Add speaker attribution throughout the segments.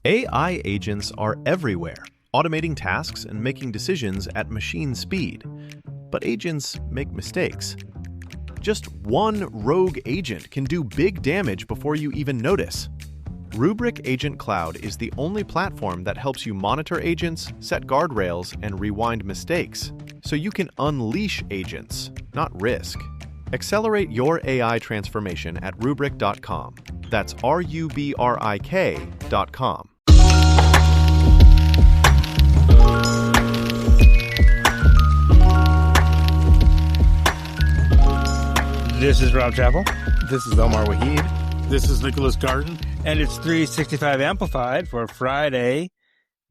Speaker 1: AI agents are everywhere, automating tasks and making decisions at machine speed. But agents make mistakes. Just one rogue agent can do big damage before you even notice. Rubrik Agent Cloud is the only platform that helps you monitor agents, set guardrails, and rewind mistakes, so you can unleash agents, not risk. Accelerate your AI transformation at Rubrik.com. That's RUBRIK.com.
Speaker 2: This is Rob Chappell.
Speaker 3: This is Omar Waheed.
Speaker 4: This is Nicholas Garden.
Speaker 2: And it's 365 Amplified for Friday,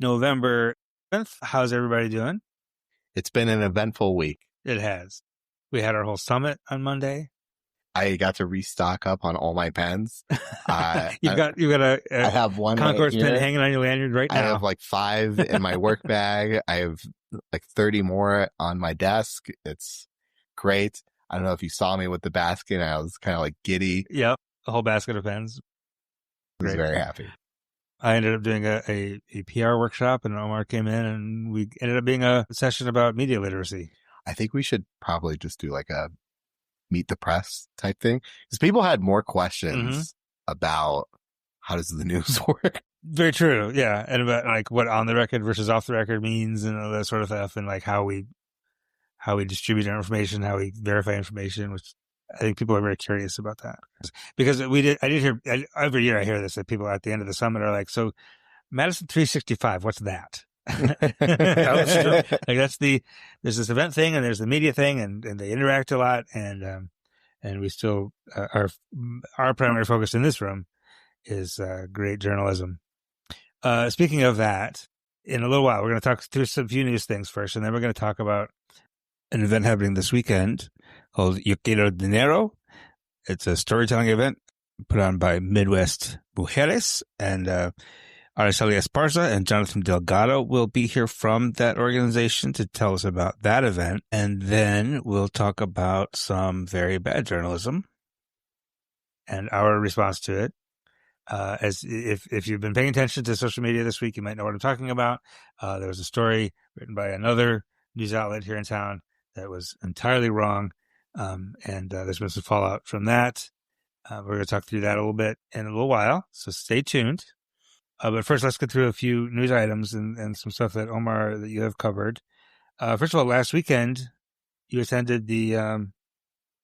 Speaker 2: November 7th. How's everybody doing?
Speaker 3: It's been an eventful week.
Speaker 2: It has. We had our whole summit on Monday.
Speaker 3: I got to restock up on all my pens.
Speaker 2: You've got a
Speaker 3: I have one
Speaker 2: Concourse
Speaker 3: right
Speaker 2: pen
Speaker 3: here.
Speaker 2: hanging on your lanyard right now.
Speaker 3: I have like 5 in my work bag. I have like 30 more on my desk. It's great. I don't know if you saw me with the basket. I was kind of like giddy.
Speaker 2: Yep, a whole basket of pens.
Speaker 3: I was
Speaker 2: Great.
Speaker 3: very happy.
Speaker 2: I ended up doing a PR workshop, and Omar came in, and we ended up being a session about media literacy.
Speaker 3: I think we should probably just do like a meet the press type thing, because people had more questions about how does the news work.
Speaker 2: Very true, yeah, and about like what on the record versus off the record means, and all that sort of stuff, and like how we distribute our information, how we verify information, which I think people are very curious about that. Because I did hear, every year I hear this, that people at the end of the summit are like, so Madison 365, what's that? Like there's this event thing and there's the media thing and they interact a lot and we still, our primary focus in this room is great journalism. Speaking of that, in a little while, we're going to talk through some few news things first, and then we're going to talk about an event happening this weekend called Yo Quiero Dinero. It's a storytelling event put on by Midwest Mujeres, and Araceli Esparza and Jonathan Delgado will be here from that organization to tell us about that event. And then we'll talk about some very bad journalism and our response to it. As if you've been paying attention to social media this week, you might know what I'm talking about. There was a story written by another news outlet here in town that was entirely wrong. And there's been some fallout from that. We're going to talk through that a little bit in a little while, so stay tuned. But first, let's get through a few news items and some stuff that Omar, that you have covered. First of all, last weekend, you attended the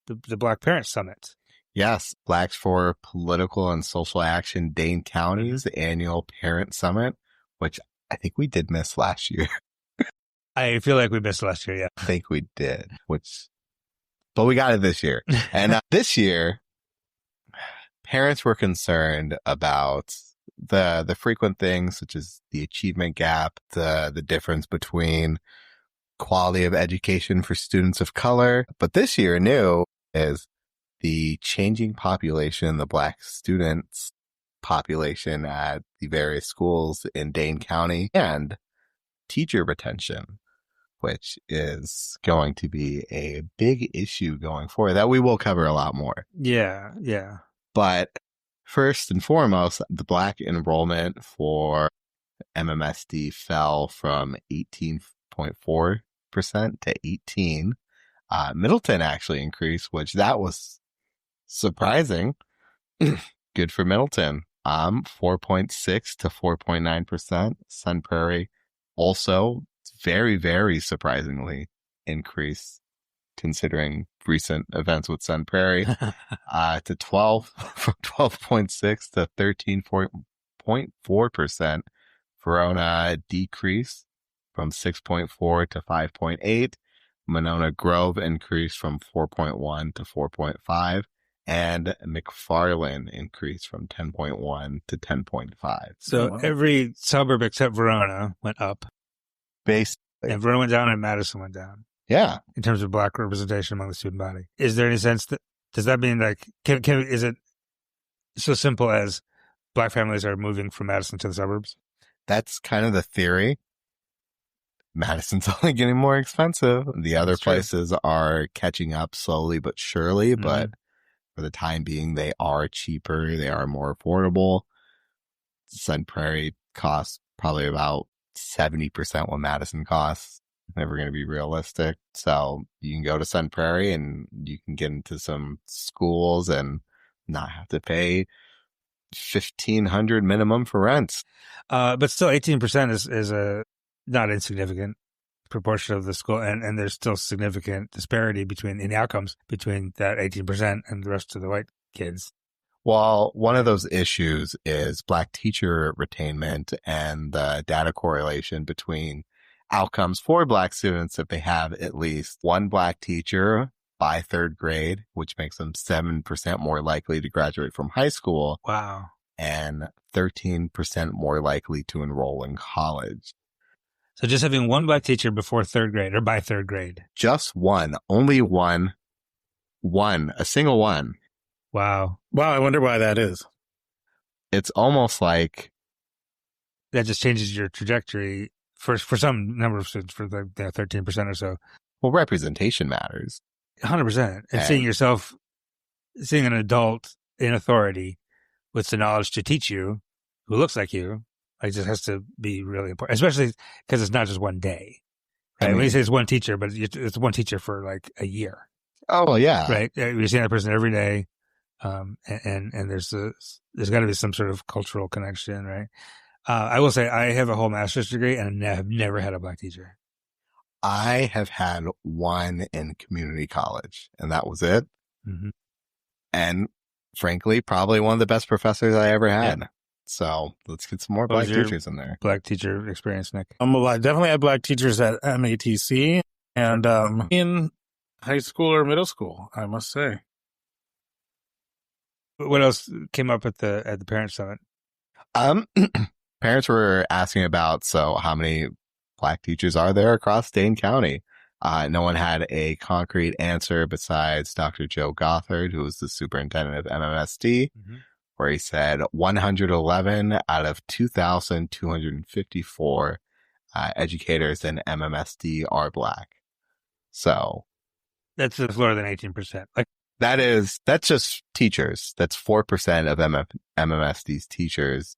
Speaker 2: Black Parents Summit.
Speaker 3: Yes, Blacks for Political and Social Action Dane County's annual Parent Summit, which I think we did miss last year.
Speaker 2: I feel like we missed last year, yeah.
Speaker 3: I think we did, but we got it this year. And this year, parents were concerned about the frequent things such as the achievement gap, the difference between quality of education for students of color. But this year new is the changing population, the Black students population at the various schools in Dane County, and teacher retention, which is going to be a big issue going forward that we will cover a lot more.
Speaker 2: Yeah.
Speaker 3: But first and foremost, the Black enrollment for MMSD fell from 18.4% to 18%. Middleton actually increased, which that was surprising. Good for Middleton. 4.6 to 4.9%. Sun Prairie also very, very surprisingly increased, considering recent events with Sun Prairie, to 12 from 12.6 to 13.4%. Verona decreased from 6.4 to 5.8. Monona Grove increased from 4.1 to 4.5. And McFarland increased from 10.1 to 10.5.
Speaker 2: So every suburb except Verona went up.
Speaker 3: Basically.
Speaker 2: And Verona went down and Madison went down.
Speaker 3: Yeah.
Speaker 2: In terms of Black representation among the student body. Is there any sense that, does that mean like, is it so simple as Black families are moving from Madison to the suburbs?
Speaker 3: That's kind of the theory. Madison's only getting more expensive. The other places are catching up slowly but surely, but for the time being, they are cheaper. They are more affordable. Sun Prairie costs probably about 70% what Madison costs. Never going to be realistic. So you can go to Sun Prairie and you can get into some schools and not have to pay $1,500 minimum for rent.
Speaker 2: But still 18% is a not insignificant proportion of the school, and there's still significant disparity in the outcomes between that 18% and the rest of the white kids.
Speaker 3: Well, one of those issues is Black teacher retainment and the data correlation between outcomes for Black students if they have at least one Black teacher by third grade, which makes them 7% more likely to graduate from high school.
Speaker 2: Wow.
Speaker 3: And 13% more likely to enroll in college.
Speaker 2: So just having one Black teacher before third grade or by third grade.
Speaker 3: Just one, only one, a single one.
Speaker 2: Wow.
Speaker 4: Wow, I wonder why that is.
Speaker 3: It's almost like
Speaker 2: that just changes your trajectory for some number of students, for the 13% or so.
Speaker 3: Well, representation matters.
Speaker 2: 100%. And seeing an adult in authority with the knowledge to teach you, who looks like you, like, just has to be really important, especially because it's not just one day, right? When you say it's one teacher, but it's one teacher for like a year.
Speaker 3: Oh, yeah.
Speaker 2: Right. You're seeing that person every day. And there's got to be some sort of cultural connection, right? I will say I have a whole master's degree and I have never had a Black teacher.
Speaker 3: I have had one in community college, and that was it.
Speaker 2: Mm-hmm.
Speaker 3: And frankly, probably one of the best professors I ever had. Yeah. So let's get some more Black teachers in there.
Speaker 2: Black teacher experience, Nick?
Speaker 4: I definitely had Black teachers at MATC and in high school or middle school, I must say.
Speaker 2: What else came up at the parent summit?
Speaker 3: Parents were asking about, so how many Black teachers are there across Dane County? No one had a concrete answer besides Dr. Joe Gothard, who was the superintendent of MMSD, where he said 111 out of 2,254 educators in MMSD are Black. So
Speaker 2: that's lower than 18%. Like
Speaker 3: that's just teachers. That's 4% of MMSD's teachers.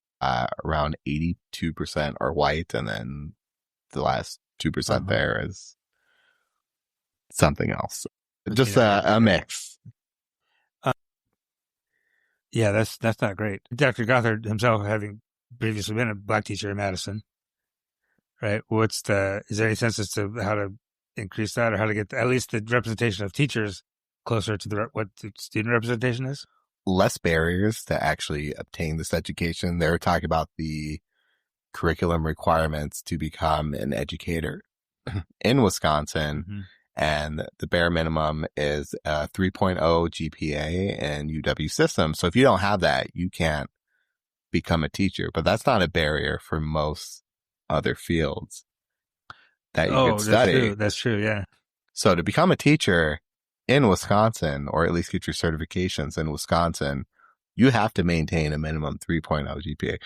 Speaker 3: Around 82% are white, and then the last 2% there is something else. Just a mix.
Speaker 2: Yeah, that's not great. Dr. Gothard himself, having previously been a Black teacher in Madison, right? Is there any sense as to how to increase that, or how to get at least the representation of teachers closer to what the student representation is?
Speaker 3: Less barriers to actually obtain this education. They were talking about the curriculum requirements to become an educator in Wisconsin. And the bare minimum is a 3.0 GPA in UW systems. So if you don't have that, you can't become a teacher. But that's not a barrier for most other fields that you could study.
Speaker 2: That's true, yeah.
Speaker 3: So to become a teacher in Wisconsin, or at least get your certifications in Wisconsin, you have to maintain a minimum 3.0 GPA.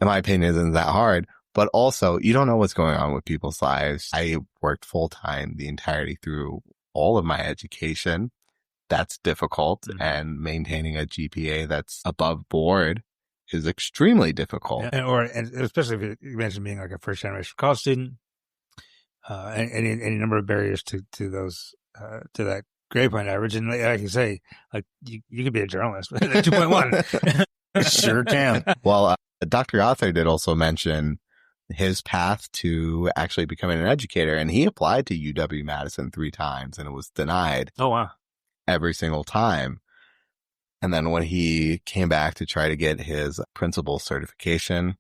Speaker 3: In my opinion, isn't that hard. But also, you don't know what's going on with people's lives. I worked full-time the entirety through all of my education. That's difficult. And maintaining a GPA that's above board is extremely difficult.
Speaker 2: And especially if you mentioned being like a first-generation college student, any number of barriers to those to that grade point average. And like you say, like you could be a journalist at 2.1.
Speaker 4: Sure can.
Speaker 3: Well, Dr. Gothard did also mention his path to actually becoming an educator, and he applied to UW-Madison 3 times and it was denied.
Speaker 2: Oh, wow.
Speaker 3: Every single time. And then when he came back to try to get his principal certification,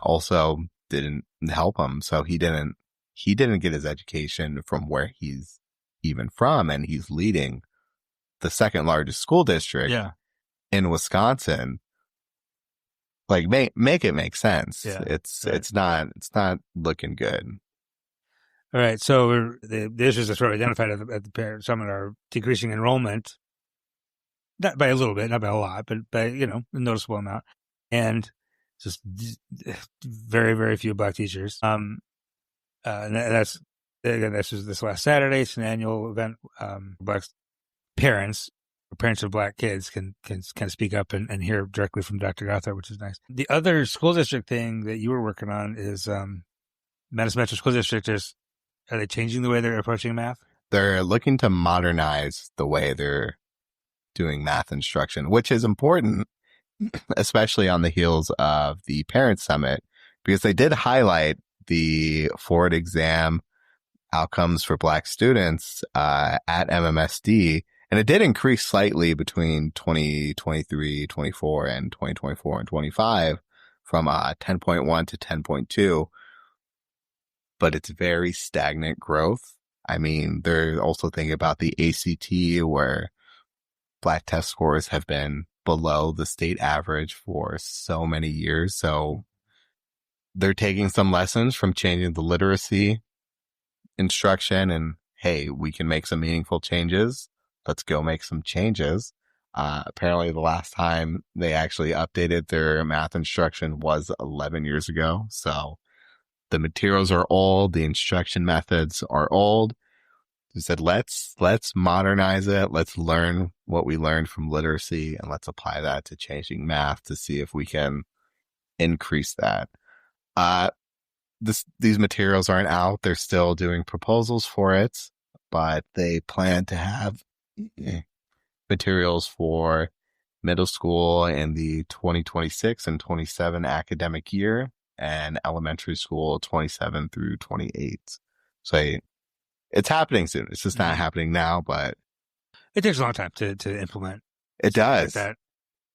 Speaker 3: also didn't help him. So he didn't get his education from where he's even from, and he's leading the second largest school district in Wisconsin. Like, make it make sense.
Speaker 2: Yeah,
Speaker 3: it's not looking good.
Speaker 2: All right. So the issues that sort of identified at the parent summit are decreasing enrollment, not by a little bit, not by a lot, but by, a noticeable amount, and just very, very few Black teachers. And this was this last Saturday. It's an annual event. Black parents parents of black kids can speak up and hear directly from Dr. Gothard, which is nice. The other school district thing that you were working on is Madison Metro School District. Are they changing the way they're approaching math?
Speaker 3: They're looking to modernize the way they're doing math instruction, which is important, especially on the heels of the Parent Summit, because they did highlight the forward exam outcomes for Black students at MMSD, and it did increase slightly between 2023, 24, and 2024 and 25 from 10.1 to 10.2, but it's very stagnant growth. I mean, they're also thinking about the ACT, where Black test scores have been below the state average for so many years. So they're taking some lessons from changing the literacy instruction, and hey, we can make some meaningful changes. Let's go make some changes. Apparently the last time they actually updated their math instruction was 11 years ago. So the materials are old. The instruction methods are old. They said, let's modernize it. Let's learn what we learned from literacy, and let's apply that to changing math to see if we can increase that. These materials aren't out. They're still doing proposals for it, but they plan to have materials for middle school in the 2026 and 27 academic year, and elementary school 27 through 28. So it's happening soon. It's just not happening now, but
Speaker 2: it takes a long time to implement.
Speaker 3: It does.
Speaker 2: Like that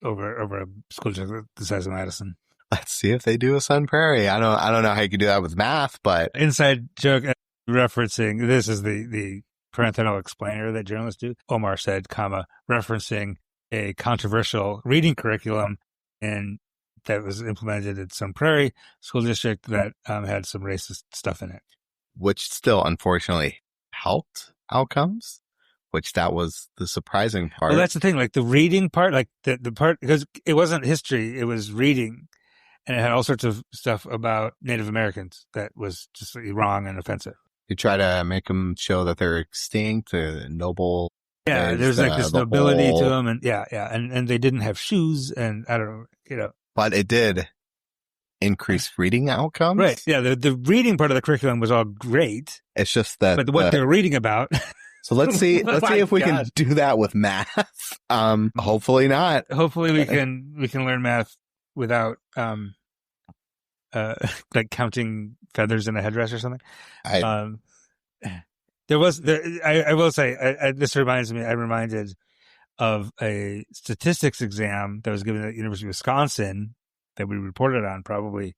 Speaker 2: over a school district the size of Madison.
Speaker 3: Let's see if they do a Sun Prairie. I don't know how you can do that with math, but
Speaker 2: inside joke referencing, this is the parenthetical explainer that journalists do. Omar said, referencing a controversial reading curriculum and that was implemented at Sun Prairie School District that had some racist stuff in it.
Speaker 3: Which still unfortunately helped outcomes, which that was the surprising part.
Speaker 2: Well, that's the thing, like the reading part, like the part, because it wasn't history, it was reading. And it had all sorts of stuff about Native Americans that was just wrong and offensive.
Speaker 3: You try to make them show that they're extinct, noble.
Speaker 2: Yeah, there's like this nobility to them, and and they didn't have shoes, and I don't know,
Speaker 3: But it did increase reading outcomes,
Speaker 2: right? Yeah, the reading part of the curriculum was all great.
Speaker 3: It's just that,
Speaker 2: but what they're reading about.
Speaker 3: So let's see if we can do that with math. Hopefully not.
Speaker 2: Hopefully we can learn math without like counting feathers in a headdress or something. I will say, this reminds me, I'm reminded of a statistics exam that was given at the University of Wisconsin that we reported on probably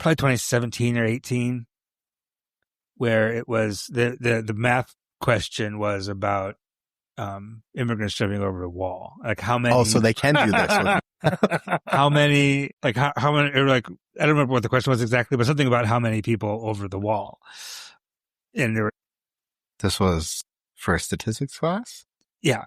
Speaker 2: 2017 or 18, where it was the math question was about immigrants jumping over the wall. Like how many?
Speaker 3: Oh, so they can do this.
Speaker 2: How many? Like how many? Or like I don't remember what the question was exactly, but something about how many people over the wall. And there were.
Speaker 3: This was for a statistics class.
Speaker 2: Yeah,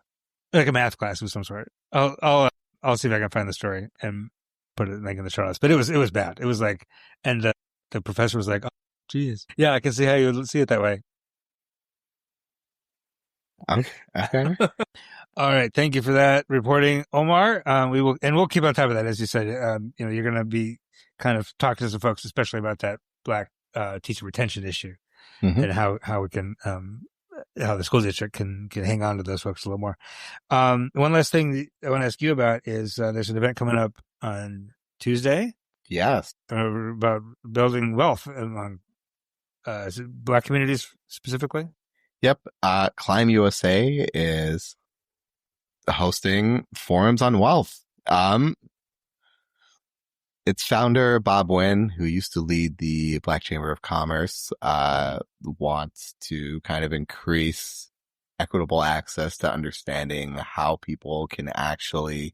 Speaker 2: like a math class of some sort. I'll see if I can find the story and put it like in the show notes. But it was bad. It was like, and the professor was like, "Oh, geez, yeah, I can see how you would see it that way."
Speaker 3: Okay.
Speaker 2: All right. Thank you for that reporting, Omar. We'll keep on top of that. As you said, you're going to be kind of talking to some folks, especially about that Black teacher retention issue and how we can, how the school district can hang on to those folks a little more. One last thing I want to ask you about is there's an event coming up on Tuesday.
Speaker 3: Yes.
Speaker 2: About building wealth among is it Black communities specifically?
Speaker 3: Yep. Climb USA is hosting forums on wealth. Its founder, Bob Wynn, who used to lead the Black Chamber of Commerce, wants to kind of increase equitable access to understanding how people can actually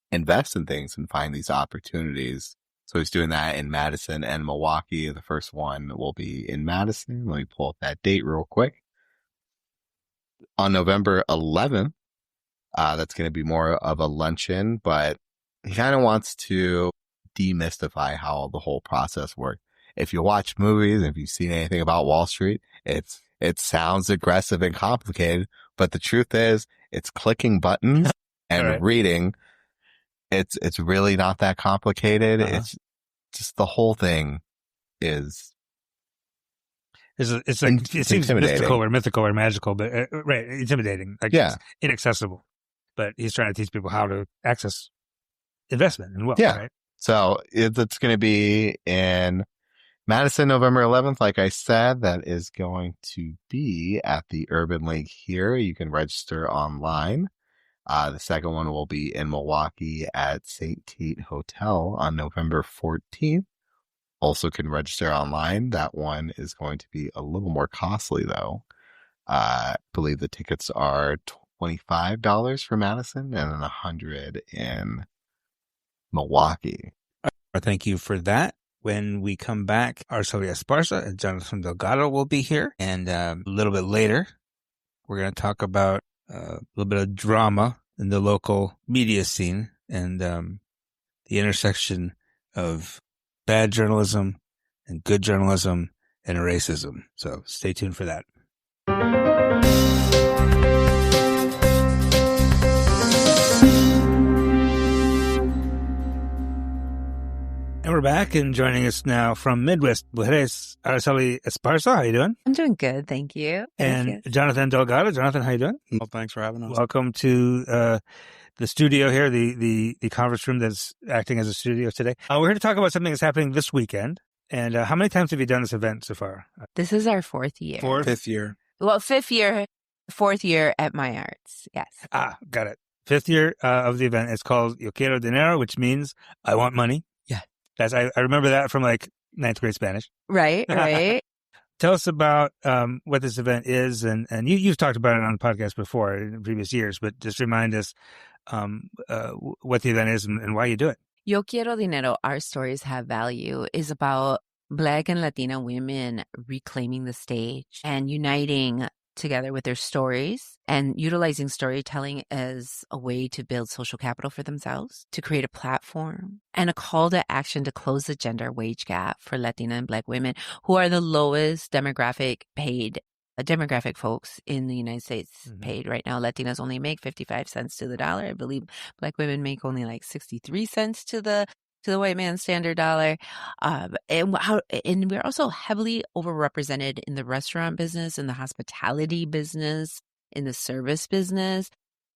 Speaker 3: invest in things and find these opportunities. So he's doing that in Madison and Milwaukee. The first one will be in Madison. Let me pull up that date real quick. On November 11th, that's going to be more of a luncheon, but he kind of wants to demystify how the whole process works. If you watch movies, if you've seen anything about Wall Street, it sounds aggressive and complicated. But the truth is, it's clicking buttons and
Speaker 2: Right.
Speaker 3: reading. It's really not that complicated.
Speaker 2: Uh-huh.
Speaker 3: It's just the whole thing is
Speaker 2: It's like
Speaker 3: It's
Speaker 2: it seems
Speaker 3: intimidating.
Speaker 2: mythical or magical, but right, intimidating. Like
Speaker 3: Yeah.
Speaker 2: it's inaccessible. But he's trying to teach people how to access investment and wealth.
Speaker 3: Yeah.
Speaker 2: Right?
Speaker 3: So it's going to be in Madison, November 11th. Like I said, that is going to be at the Urban League here. You can register online. The second one will be in Milwaukee at St. Tate Hotel on November 14th. Also can register online. That one is going to be a little more costly though. I believe the tickets are $25 for Madison and then $100 in Milwaukee.
Speaker 2: Thank you for that. When we come back, Araceli Esparza and Jonathan Delgado will be here. And a little bit later, we're going to talk about a little bit of drama in the local media scene and the intersection of bad journalism and good journalism and racism. So stay tuned for that. And we're back, and joining us now from Midwest Mujeres, Araceli Esparza. How you doing?
Speaker 5: I'm doing good, thank you.
Speaker 2: And Jonathan Delgado. Jonathan, how you doing?
Speaker 4: Well, thanks for having us.
Speaker 2: Welcome to the studio here, the conference room that's acting as a studio today. We're here to talk about something that's happening this weekend. And how many times have you done this event so far?
Speaker 5: This is our fourth year.
Speaker 4: Fifth year.
Speaker 5: Well, fifth year, fourth year at My Arts. Yes.
Speaker 2: Got it. Fifth year of the event. It's called Yo Quiero Dinero, which means I want money.
Speaker 5: Yeah.
Speaker 2: I remember that from like ninth grade Spanish.
Speaker 5: Right.
Speaker 2: Tell us about what this event is, and you've talked about it on the podcast before in previous years, but just remind us what the event is and why you do it.
Speaker 5: Yo Quiero Dinero, Our Stories Have Value, is about Black and Latina women reclaiming the stage and uniting together with their stories and utilizing storytelling as a way to build social capital for themselves, to create a platform and a call to action to close the gender wage gap for Latina and Black women who are the lowest demographic folks in the United States paid right now. Latinas only make 55 cents to the dollar. I believe Black women make only like 63 cents to the white man's standard dollar. And we're also heavily overrepresented in the restaurant business, in the hospitality business, in the service business.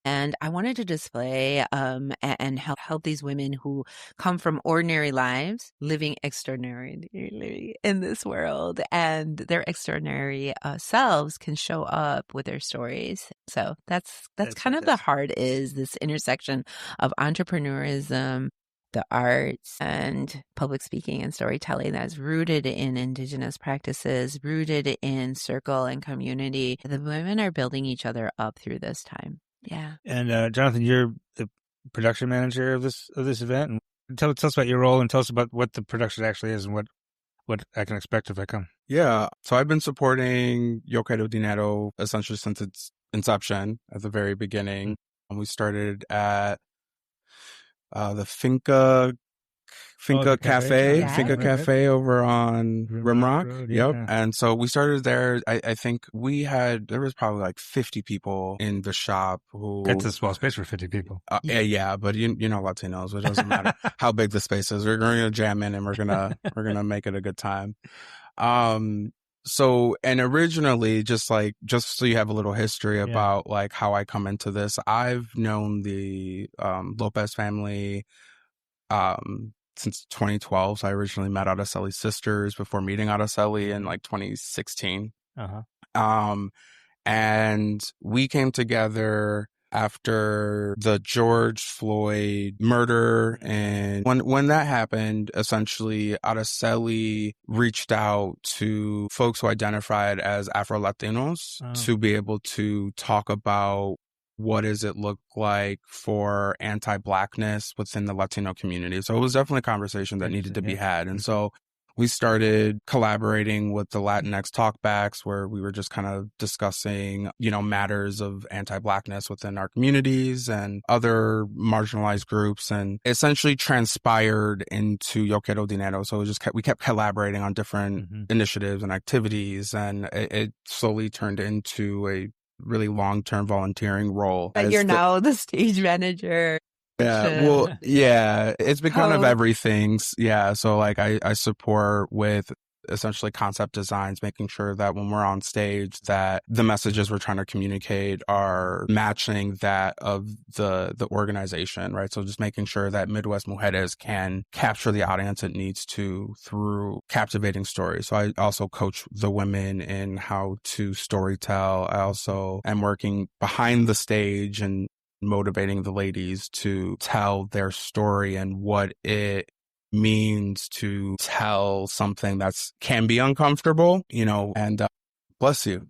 Speaker 5: And I wanted to display and help these women who come from ordinary lives, living extraordinarily in this world, and their extraordinary selves can show up with their stories. So that's kind of the heart, is this intersection of entrepreneurism, the arts, and public speaking and storytelling that's rooted in Indigenous practices, rooted in circle and community. The women are building each other up through this time. Yeah.
Speaker 2: And Jonathan, you're the production manager of this event. And tell us about your role, and tell us about what the production actually is and what I can expect if I come.
Speaker 6: Yeah. So I've been supporting Yo Quiero Dinero essentially since its inception at the very beginning. We started at the Finca Cafe,
Speaker 5: Yeah.
Speaker 6: Finca Cafe over on Rimrock.
Speaker 2: Road,
Speaker 6: Yep.
Speaker 2: yeah.
Speaker 6: And so we started there. I think there was probably like 50 people in the shop who.
Speaker 2: That's a small space for 50 people.
Speaker 6: Yeah, but you know Latinos, it doesn't matter how big the space is. We're going to jam in and we're gonna make it a good time. So, and originally, just so you have a little history about like how I come into this, I've known the Lopez family since 2012. So I originally met Araceli's sisters before meeting Araceli in like 2016. And we came together after the George Floyd murder. And when that happened, essentially, Araceli reached out to folks who identified as Afro-Latinos to be able to talk about what does it look like for anti-Blackness within the Latino community. So it was definitely a conversation that needed to be had. And so we started collaborating with the Latinx Talkbacks, where we were just kind of discussing, matters of anti-Blackness within our communities and other marginalized groups, and essentially transpired into Yo Quiero Dinero. So we kept collaborating on different initiatives and activities, and it slowly turned into a really long-term volunteering role.
Speaker 5: But you're now the stage manager.
Speaker 6: Yeah, well, yeah, it's been kind of everything. Yeah, so like I support with essentially concept designs, making sure that when we're on stage that the messages we're trying to communicate are matching that of the organization, right? So just making sure that Midwest Mujeres can capture the audience it needs to through captivating stories. So I also coach the women in how to storytell. I also am working behind the stage and motivating the ladies to tell their story and what it means to tell something that's can be uncomfortable, and bless you.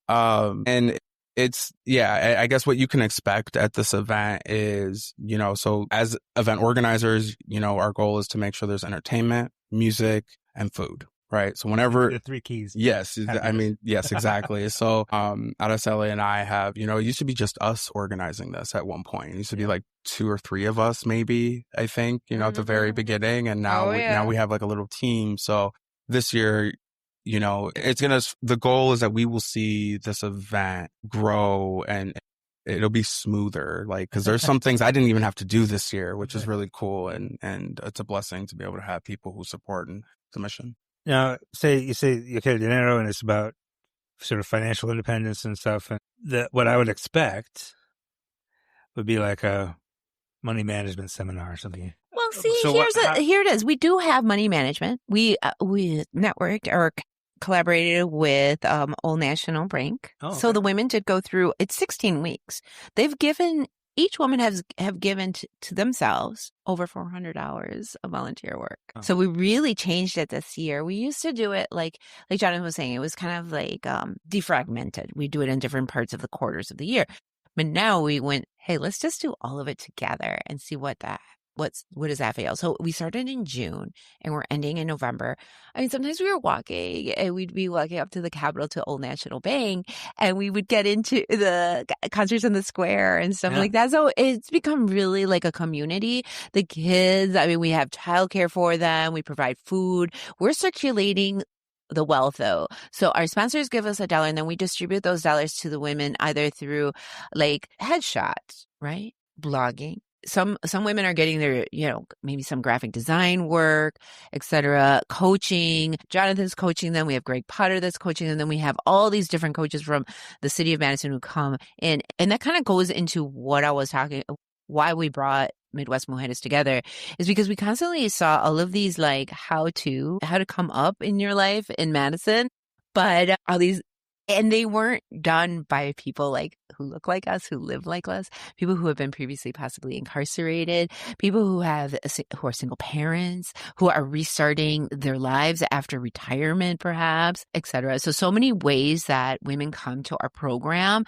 Speaker 6: And it's, yeah, I guess what you can expect at this event is, so as event organizers, our goal is to make sure there's entertainment, music, and food. Right. So whenever
Speaker 2: the 3 keys.
Speaker 6: Yes. I mean, yes, exactly. So, Araceli and I have, it used to be just us organizing this at one point. It used to be like 2 or 3 of us, maybe, I think, at the very beginning. And now, now we have like a little team. So this year, the goal is that we will see this event grow and it'll be smoother, like, because there's some things I didn't even have to do this year, which is really cool. And it's a blessing to be able to have people who support the mission.
Speaker 2: Now, you say you quiero dinero, and it's about sort of financial independence and stuff. And what I would expect would be like a money management seminar or something.
Speaker 5: Well, see, here it is. We do have money management. We networked or collaborated with Old National Bank.
Speaker 2: Oh, okay.
Speaker 5: So the women did go through. It's 16 weeks. They've given. Each woman have given to themselves over 400 hours of volunteer work. Oh. So we really changed it this year. We used to do it like Jonathan was saying, it was kind of like defragmented. We do it in different parts of the quarters of the year. But now we went, hey, let's just do all of it together and see what does that feel? So we started in June and we're ending in November. I mean, sometimes we were walking and we'd be walking up to the Capitol to Old National Bank and we would get into the concerts in the square and stuff like that. So it's become really like a community. The kids, I mean, we have childcare for them. We provide food. We're circulating the wealth though. So our sponsors give us $1 and then we distribute those dollars to the women either through like headshots, right? Blogging. Some women are getting their, maybe some graphic design work, etc. Coaching. Jonathan's coaching them. We have Greg Potter that's coaching them. Then we have all these different coaches from the city of Madison who come in. And that kind of goes into what I was talking, why we brought Midwest Mujeres together is because we constantly saw all of these like how to come up in your life in Madison, but all these. And they weren't done by people like who look like us, who live like us, people who have been previously possibly incarcerated, people who are single parents, who are restarting their lives after retirement, perhaps, etc. So many ways that women come to our program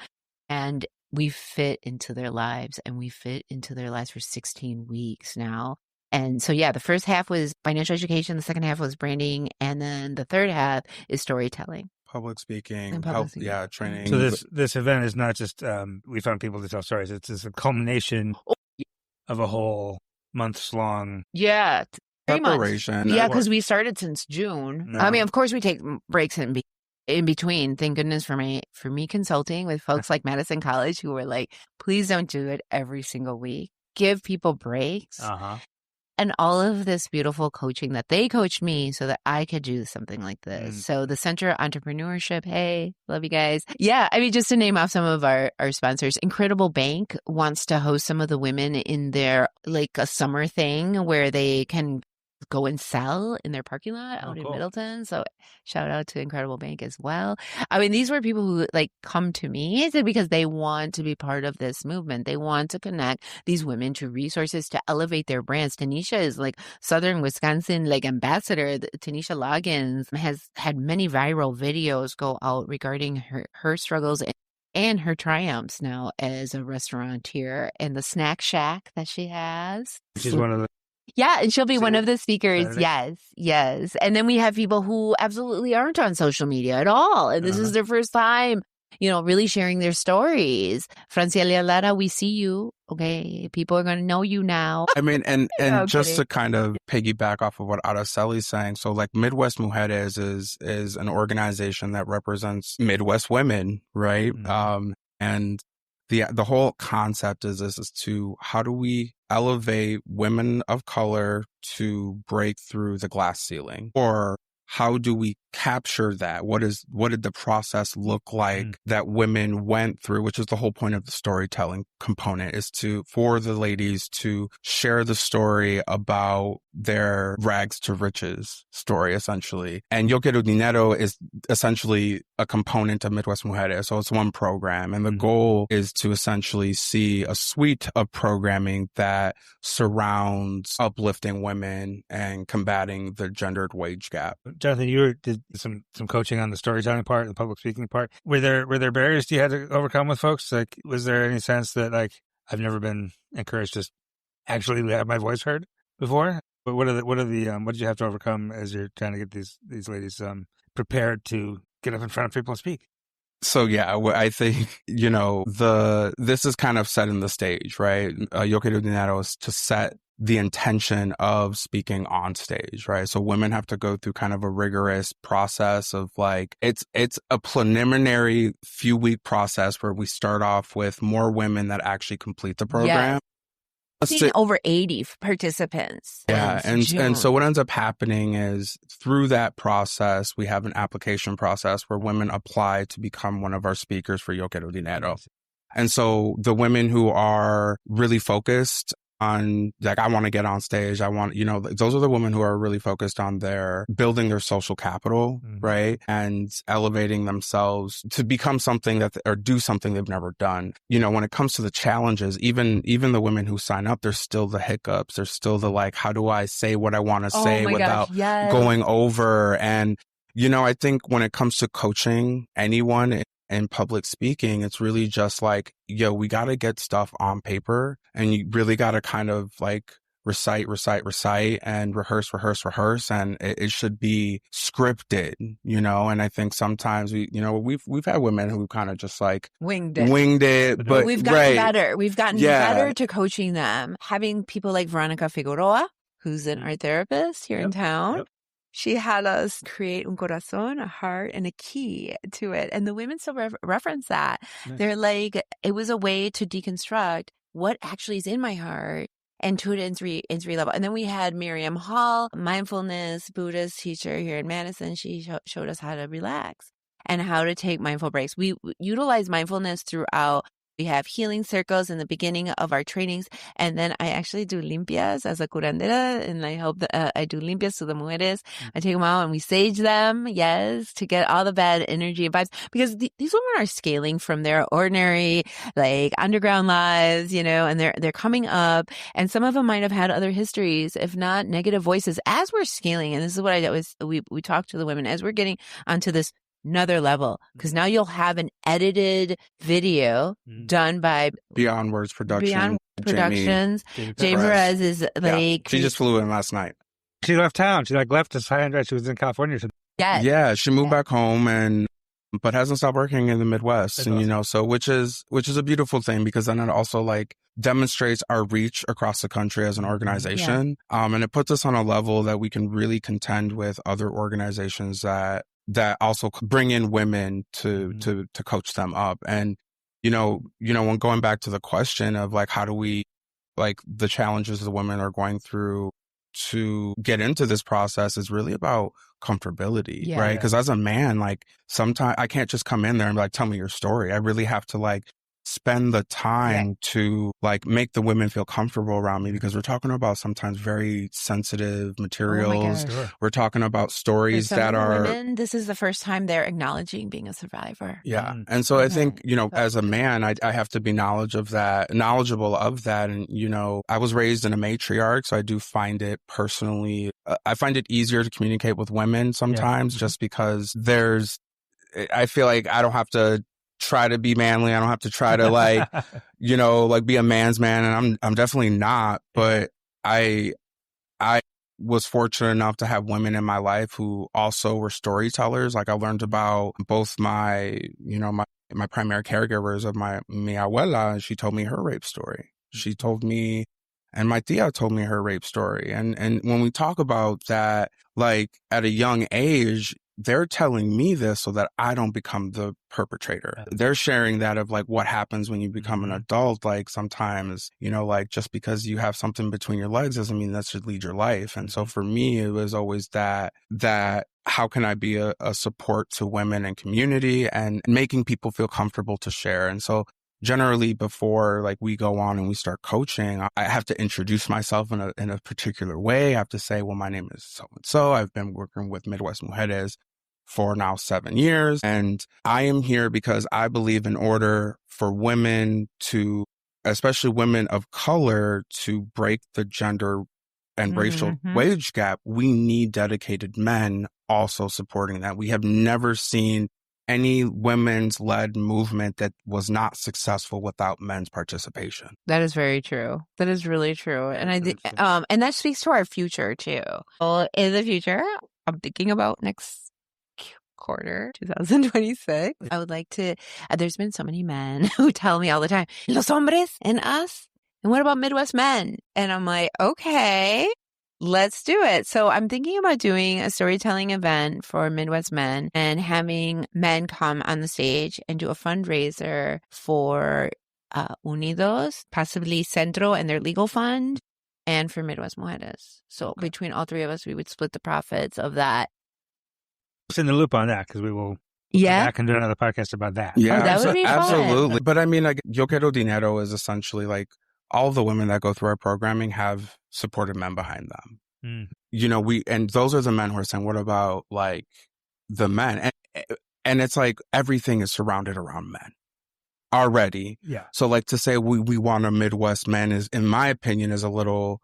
Speaker 5: and we fit into their lives, and we fit into their lives for 16 weeks now. And so, the first half was financial education, the second half was branding, and then the third half is storytelling.
Speaker 6: Public speaking, training.
Speaker 2: So this event is not just we found people to tell stories. It's a culmination of a whole months-long
Speaker 6: preparation.
Speaker 5: Yeah, because we started since June. No. I mean, of course, we take breaks in between. Thank goodness for me consulting with folks like Madison College who were like, please don't do it every single week. Give people breaks. And all of this beautiful coaching that they coached me so that I could do something like this. So the Center of Entrepreneurship, hey, love you guys. Yeah, I mean, just to name off some of our sponsors, Incredible Bank wants to host some of the women in their, like a summer thing where they can go and sell in their parking lot out in Middleton. So shout out to Incredible Bank as well. I mean, these were people who like come to me because they want to be part of this movement. They want to connect these women to resources to elevate their brands. Tanisha is like Southern Wisconsin like ambassador. Tanisha Loggins has had many viral videos go out regarding her struggles and her triumphs now as a restaurateur and the snack shack that she has.
Speaker 2: She's one of the
Speaker 5: Yeah, and she'll be one of the speakers. Yes. And then we have people who absolutely aren't on social media at all. And this is their first time. really sharing their stories. Franciela Lara, we see you. Okay. People are going to know you now.
Speaker 6: I mean, and
Speaker 5: No,
Speaker 6: just
Speaker 5: kidding.
Speaker 6: to kind of piggyback off of what Araceli's saying, so like Midwest Mujeres is an organization that represents Midwest women, right?
Speaker 2: Mhm.
Speaker 6: And the whole concept is to how do we elevate women of color to break through the glass ceiling, or how do we capture that? What did the process look like that women went through, which is the whole point of the storytelling component, is for the ladies to share the story about their rags to riches story, essentially. And Yo Quiero Dinero is essentially a component of Midwest Mujeres. So it's one program. And the goal is to essentially see a suite of programming that surrounds uplifting women and combating the gendered wage gap.
Speaker 2: Jonathan, you did some coaching on the storytelling part, the public speaking part. Were there barriers you had to overcome with folks? Like, was there any sense that like I've never been encouraged to actually have my voice heard before? But what did you have to overcome as you're trying to get these ladies prepared to get up in front of people and speak?
Speaker 6: So yeah, I think, this is kind of setting the stage, right? Yo Quiero Dinero is to set the intention of speaking on stage, right? So women have to go through kind of a rigorous process of like, it's a preliminary few week process where we start off with more women that actually complete the program.
Speaker 5: Yes. Seen over 80 participants.
Speaker 6: Yeah. And so what ends up happening is through that process, we have an application process where women apply to become one of our speakers for Yo Quiero Dinero. And so the women who are really focused on like, I want to get on stage. I want, those are the women who are really focused on building their social capital, right? And elevating themselves to become something or do something they've never done. When it comes to the challenges, even the women who sign up, there's still the hiccups. There's still the like, how do I say what I want to say without going over? And, I think when it comes to coaching anyone in public speaking, it's really just like, we got to get stuff on paper, and you really got to kind of like recite and rehearse. And it should be scripted, and I think sometimes we've had women who kind of just like winged it, but
Speaker 5: we've gotten better. We've gotten better to coaching them. Having people like Veronica Figueroa, who's an art therapist here in town. Yep. She had us create un corazón, a heart, and a key to it. And the women still reference that. Nice. They're like, it was a way to deconstruct what actually is in my heart and to it in three level. And then we had Miriam Hall, mindfulness Buddhist teacher here in Madison. She showed us how to relax and how to take mindful breaks. We utilize mindfulness throughout. We have healing circles in the beginning of our trainings. And then I actually do limpias as a curandera. And I hope that I do limpias to the mujeres. I take them out and we sage them. Yes. To get all the bad energy and vibes. Because these women are scaling from their ordinary, like underground lives, and they're coming up. And some of them might have had other histories, if not negative voices, as we're scaling. And this is what we talk to the women as we're getting onto this another level, because now you'll have an edited video done by
Speaker 6: Beyond Words Productions.
Speaker 5: Jamie Perez is like
Speaker 6: she just flew in last night.
Speaker 2: She left town. She left us high and dry. She was in California.
Speaker 6: Yeah, she moved back home but hasn't stopped working in the Midwest. And awesome. So which is a beautiful thing, because then it also like demonstrates our reach across the country as an organization. And it puts us on a level that we can really contend with other organizations that also bring in women to coach them up. And, when going back to the question of like, how do we, like the challenges the women are going through to get into this process is really about comfortability, right? Because as a man, like sometimes I can't just come in there and be like, tell me your story. I really have to like spend the time to like make the women feel comfortable around me, because we're talking about sometimes very sensitive materials. We're talking about stories that are
Speaker 5: women, this is the first time they're acknowledging being a survivor.
Speaker 6: And so I think, as a man, I have to be knowledgeable of that. And, I was raised in a matriarch, so I do find it personally, I find it easier to communicate with women sometimes just because I feel like I don't have to try to be manly. I don't have to try to like, like be a man's man. And I'm definitely not, but I was fortunate enough to have women in my life who also were storytellers. Like I learned about both my my primary caregivers of mi abuela, and she told me her rape story. She told me, and my tia told me her rape story. And when we talk about that, like at a young age, they're telling me this so that I don't become the perpetrator. They're sharing that of like what happens when you become an adult. Like sometimes, you know, like just because you have something between your legs doesn't mean that should lead your life. And so for me, it was always that how can I be a support to women and community and making people feel comfortable to share. And so generally before like we go on and we start coaching, I have to introduce myself in a particular way. I have to say, well, my name is so-and-so. I've been working with Midwest Mujeres for now 7 years. And I am here because I believe in order for women to, especially women of color, to break the gender and racial wage gap, we need dedicated men also supporting that. We have never seen any women's led movement that was not successful without men's participation.
Speaker 5: That is very true. That is really true. And I think, and that speaks to our future too. Well, in the future, I'm thinking about next quarter, 2026. I would like to, there's been so many men who tell me all the time, los hombres and us. And what about Midwest men? And I'm like, okay, let's do it. So I'm thinking about doing a storytelling event for Midwest men and having men come on the stage and do a fundraiser for Unidos, possibly Centro and their legal fund, and for Midwest Mujeres. So between all three of us, we would split the profits of that.
Speaker 2: It's in the loop on that because we will go back and do another podcast about that.
Speaker 6: Yeah,
Speaker 5: that would be fun.
Speaker 6: Absolutely. But I mean, like, Yo Quiero Dinero is essentially like all the women that go through our programming have supported men behind them. You know, and those are the men who are saying, what about like the men? And it's like everything is surrounded around men already.
Speaker 2: Yeah.
Speaker 6: So like to say we want a Midwest man is, in my opinion, is a little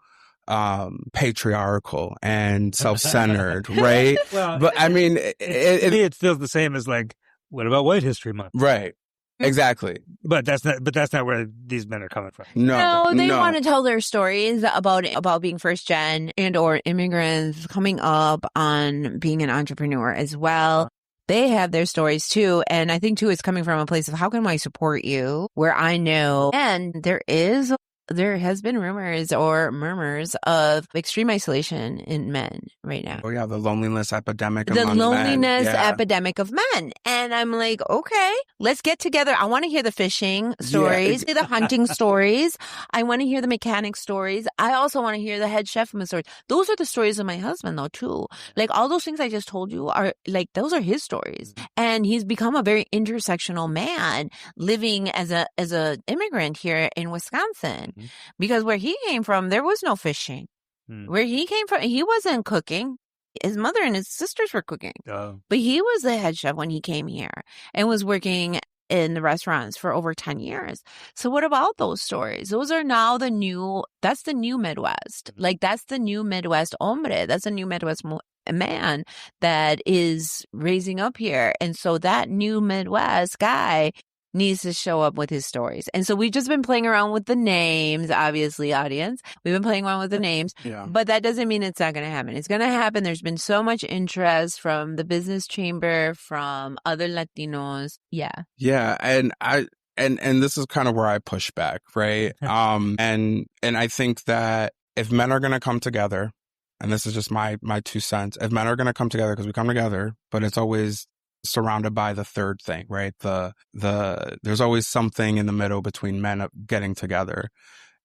Speaker 6: patriarchal and self-centered, right?
Speaker 2: Well,
Speaker 6: but I mean,
Speaker 2: it feels the same as like, what about White History Month?
Speaker 6: Right. Exactly.
Speaker 2: But that's not where these men are coming from.
Speaker 5: No, they want to tell their stories about being first gen and or immigrants coming up on being an entrepreneur as well. They have their stories too. And I think too, it's coming from a place of how can I support you where I know, and there has been rumors or murmurs of extreme isolation in men right now.
Speaker 6: Oh yeah, the loneliness epidemic
Speaker 5: The
Speaker 6: among
Speaker 5: loneliness
Speaker 6: men. Yeah.
Speaker 5: epidemic of men. And I'm like, okay, let's get together. I want to hear the fishing stories, the hunting stories. I want to hear the mechanic stories. I also want to hear the head chef stories. Those are the stories of my husband though too. Like all those things I just told you are like, those are his stories. And he's become a very intersectional man living as a immigrant here in Wisconsin. Because where he came from, there was no fishing. Where he came from, he wasn't cooking. His mother and his sisters were cooking. But he was the head chef when he came here and was working in the restaurants for over 10 years. So what about those stories? Those are now that's the new Midwest. Like that's the new Midwest hombre. That's a new Midwest man that is raising up here. And so that new Midwest guy needs to show up with his stories. And so we've just been playing around with the names, obviously, audience. We've been playing around with the names, but that doesn't mean it's not going to happen. It's going to happen. There's been so much interest from the business chamber, from other Latinos. Yeah.
Speaker 6: Yeah. And and this is kind of where I push back, right? And I think that if men are going to come together, and this is just my 2 cents, if men are going to come together, because we come together, but it's always surrounded by the third thing, right? There's always something in the middle between men getting together.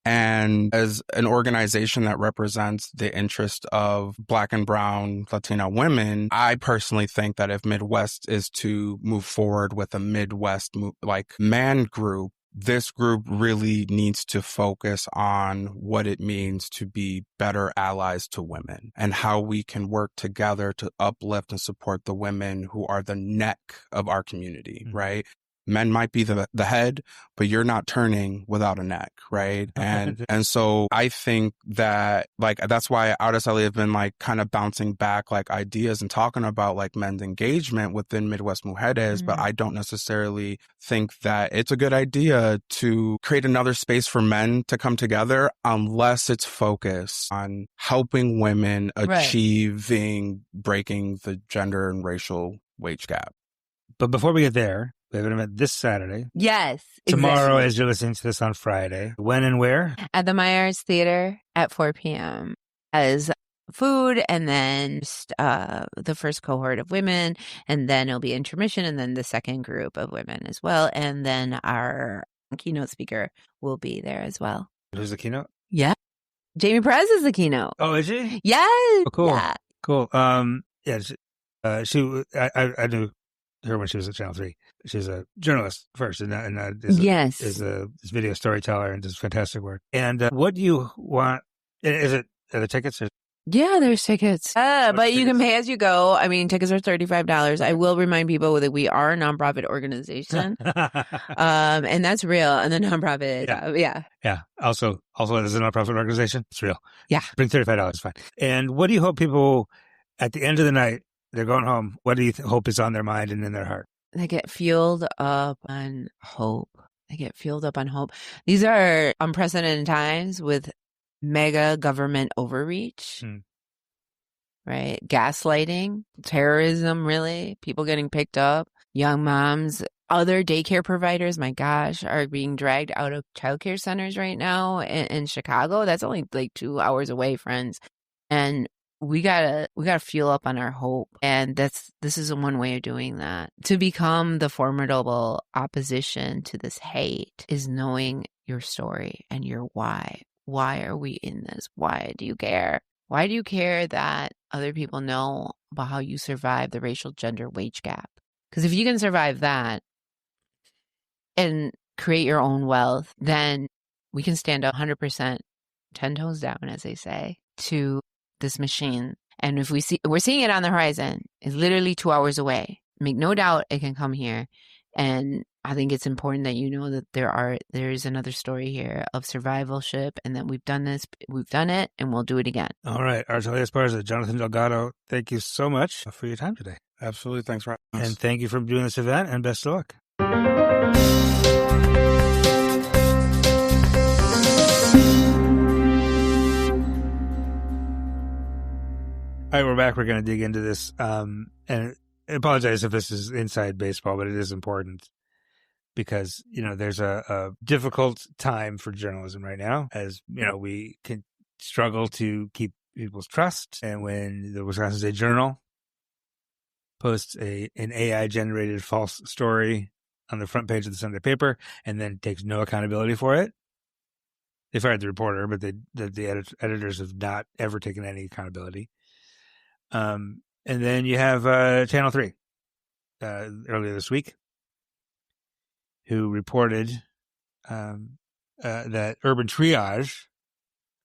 Speaker 6: And as an organization that represents the interest of Black and Brown Latina women, I personally think that if Midwest is to move forward with a Midwest like man group, this group really needs to focus on what it means to be better allies to women and how we can work together to uplift and support the women who are the neck of our community, right? Men might be the head, but you're not turning without a neck, right? And so I think that like that's why Araceli have been like kind of bouncing back like ideas and talking about like men's engagement within Midwest Mujeres, but I don't necessarily think that it's a good idea to create another space for men to come together unless it's focused on helping women achieving breaking the gender and racial wage gap.
Speaker 2: But before we get there, We have an event this Saturday.
Speaker 5: Yes.
Speaker 2: Tomorrow,
Speaker 5: exactly.
Speaker 2: as you're listening to this on Friday. When and where?
Speaker 5: At the Myers Theater at 4 p.m. as food, and then the first cohort of women, and then it'll be intermission, and then the second group of women as well. And then our keynote speaker will be there as well.
Speaker 2: Who's the keynote?
Speaker 5: Yeah. Jamie Perez is the keynote.
Speaker 2: Oh, is she?
Speaker 5: Yes.
Speaker 2: Oh, cool.
Speaker 5: Yeah.
Speaker 2: Cool. Yeah, I knew her when she was at Channel 3. She's a journalist first, and
Speaker 5: Yes.
Speaker 2: is a video storyteller and does fantastic work. And what do you want? Are the tickets?
Speaker 5: Yeah, there's tickets. But you can
Speaker 2: tickets?
Speaker 5: pay as you go. I mean, tickets are $35. I will remind people that we are a nonprofit organization. And that's real. And the nonprofit, yeah.
Speaker 2: Yeah. Also, as a nonprofit organization, it's real.
Speaker 5: Yeah.
Speaker 2: Bring $35 is fine. And what do you hope people, at the end of the night, they're going home, what do you hope is on their mind and in their heart?
Speaker 5: They get fueled up on hope. These are unprecedented times with mega government overreach, right? Gaslighting, terrorism, really. People getting picked up, young moms, other daycare providers, my gosh, are being dragged out of childcare centers right now in Chicago. That's only like 2 hours away, friends. And we gotta fuel up on our hope. And this is one way of doing that. To become the formidable opposition to this hate is knowing your story and your why. Why are we in this? Why do you care? Why do you care that other people know about how you survive the racial gender wage gap? Because if you can survive that and create your own wealth, then we can stand up 100%, 10 toes down, as they say, to this machine. And if we're seeing it on the horizon, it's literally 2 hours away. Make no doubt it can come here. And I think it's important that you know that there is another story here of survivalship, and that we've done it, and we'll do it again.
Speaker 2: All right. Argelia Esparza, Jonathan Delgado, thank you so much for your time today.
Speaker 6: Absolutely. Thanks for having us.
Speaker 2: And thank you for doing this event, and best of luck. All right, we're back. We're going to dig into this. And I apologize if this is inside baseball, but it is important because, there's a difficult time for journalism right now, as, we can struggle to keep people's trust. And when the Wisconsin State Journal posts an AI-generated false story on the front page of the Sunday paper and then takes no accountability for it, they fired the reporter, but the editors have not ever taken any accountability. And then you have Channel 3 earlier this week, who reported that Urban Triage,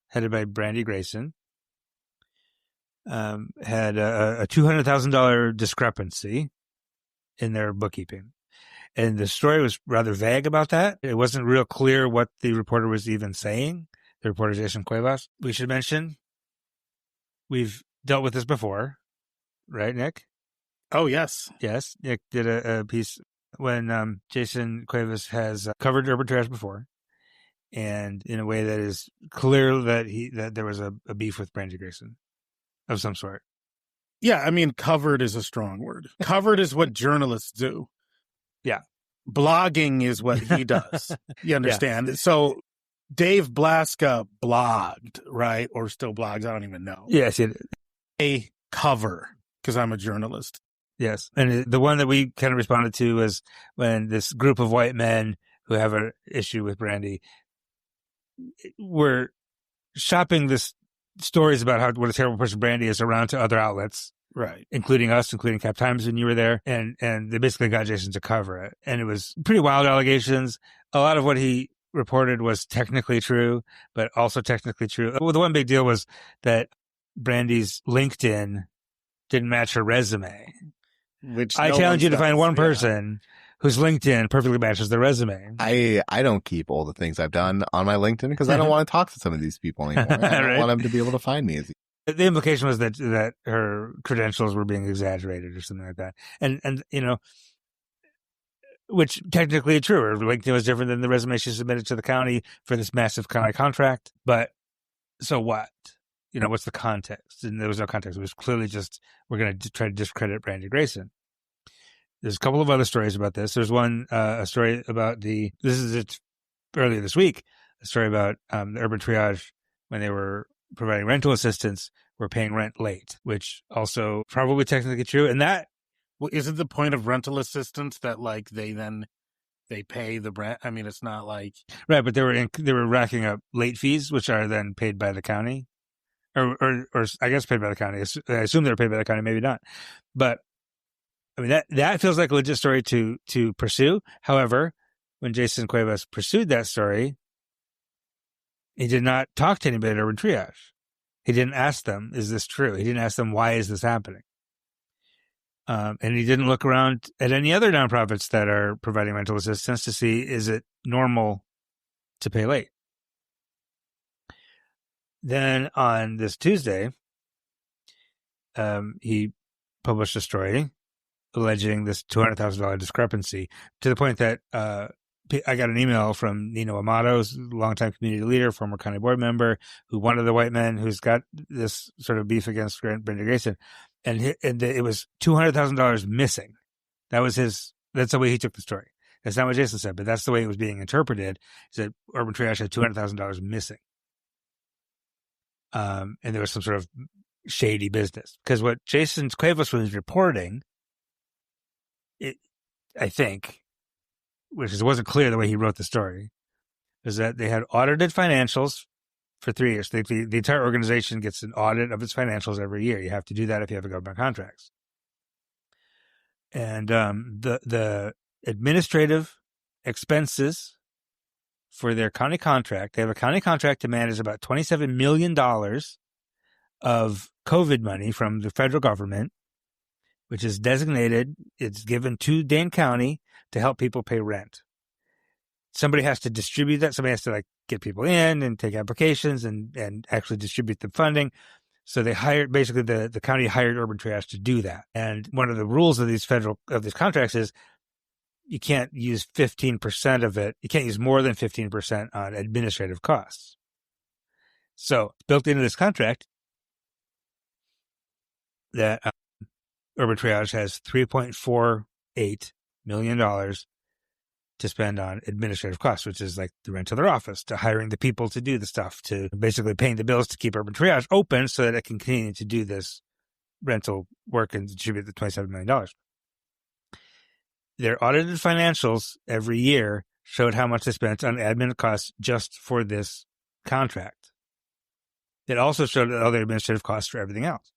Speaker 2: headed by Brandy Grayson, had a $200,000 discrepancy in their bookkeeping. And the story was rather vague about that. It wasn't real clear what the reporter was even saying. The reporter, Jason Cuevas. We should mention, we've dealt with this before, right, Nick?
Speaker 4: Oh, yes.
Speaker 2: Yes. Nick did a piece when Jason Cuevas has covered Urban Trash before, and in a way that is clear that there was a beef with Brandy Grayson of some sort.
Speaker 4: Yeah, I mean, covered is a strong word. Covered is what journalists do.
Speaker 2: Yeah.
Speaker 4: Blogging is what he does. You understand? Yeah. So Dave Blaska blogged, right? Or still blogs, I don't even know.
Speaker 2: Yes, he did.
Speaker 4: A cover, because I'm a journalist.
Speaker 2: Yes. And the one that we kind of responded to was when this group of white men who have an issue with Brandy were shopping this stories about what a terrible person Brandy is around to other outlets.
Speaker 4: Right.
Speaker 2: Including us, including Cap Times when you were there. And they basically got Jason to cover it. And it was pretty wild allegations. A lot of what he reported was technically true, but also technically true. Well, the one big deal was that Brandy's LinkedIn didn't match her resume.
Speaker 4: Which
Speaker 2: I challenge you to find one person whose LinkedIn perfectly matches their resume.
Speaker 3: I don't keep all the things I've done on my LinkedIn because I don't want to talk to some of these people anymore. I don't want them to be able to find me.
Speaker 2: The implication was that her credentials were being exaggerated or something like that. And which technically is true. Her LinkedIn was different than the resume she submitted to the county for this massive county contract. But so what? What's the context? And there was no context. It was clearly just, we're going to try to discredit Brandy Grayson. There's a couple of other stories about this. There's one, a story about earlier this week, a story about the Urban Triage when they were providing rental assistance, were paying rent late, which also probably technically true. And that,
Speaker 4: well, isn't the point of rental assistance that like they pay the rent? I mean, it's not like
Speaker 2: right, but they were racking up late fees, which are then paid by the county, or I guess paid by the county. I assume they're paid by the county, maybe not, but I mean that feels like a legit story to pursue. However, when Jason Cuevas pursued that story, he did not talk to anybody at Urban Triage. He didn't ask them, "Is this true?" He didn't ask them, "Why is this happening?" And he didn't look around at any other nonprofits that are providing rental assistance to see, is it normal to pay late? Then on this Tuesday, he published a story alleging this $200,000 discrepancy, to the point that I got an email from Nino Amato, longtime community leader, former county board member, who one of the white men who's got this sort of beef against Brenda Grayson, and it was $200,000 missing. That's the way he took the story. That's not what Jason said, but that's the way it was being interpreted. Is that Urban Triage had $200,000 missing, and there was some sort of shady business, because what Jason Cuevas was reporting, I think, which it wasn't clear the way he wrote the story, is that they had audited financials for 3 years. The entire organization gets an audit of its financials every year. You have to do that if you have a government contracts. And the administrative expenses for their county contract, they have a county contract to manage about $27 million of COVID money from the federal government, which is designated, it's given to Dane County to help people pay rent. Somebody has to distribute that. Somebody has to get people in and take applications and actually distribute the funding. So they hired, basically the county hired Urban Triage to do that. And one of the rules of these contracts is you can't use 15% of it. You can't use more than 15% on administrative costs. So built into this contract that Urban Triage has $3.48 million to spend on administrative costs, which is like the rent of their office, to hiring the people to do the stuff, to basically paying the bills to keep Urban Triage open so that it can continue to do this rental work and distribute the $27 million. Their audited financials every year showed how much they spent on admin costs just for this contract. It also showed other administrative costs for everything else.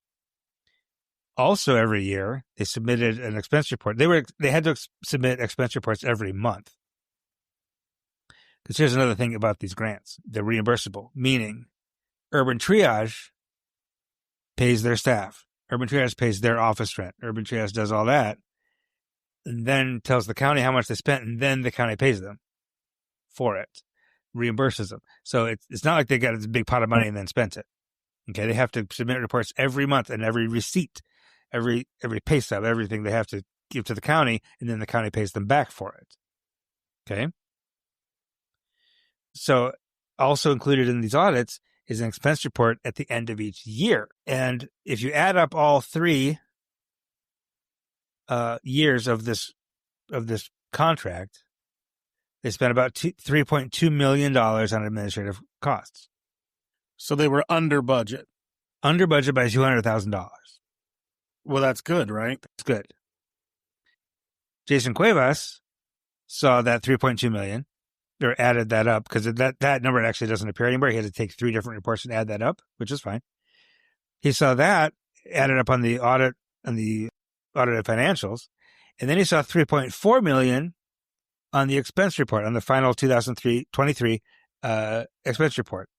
Speaker 2: Also, every year, they submitted an expense report. They had to submit expense reports every month. Because here's another thing about these grants. They're reimbursable, meaning Urban Triage pays their staff. Urban Triage pays their office rent. Urban Triage does all that, and then tells the county how much they spent, and then the county pays them for it, reimburses them. So it's not like they got this big pot of money and then spent it. Okay, they have to submit reports every month, and every receipt, every pay stub, everything they have to give to the county, and then the county pays them back for it. Okay? So also included in these audits is an expense report at the end of each year. And if you add up all 3 years of this contract, they spent about $3.2 million on administrative costs.
Speaker 4: So they were under budget.
Speaker 2: Under budget by $200,000.
Speaker 4: Well, that's good, right?
Speaker 2: That's good. Jason Cuevas saw that $3.2 million, or added that up, because that number actually doesn't appear anymore. He had to take 3 different reports and add that up, which is fine. He saw that added up on the audited financials, and then he saw $3.4 million on the expense report, on the final 2023 expense report.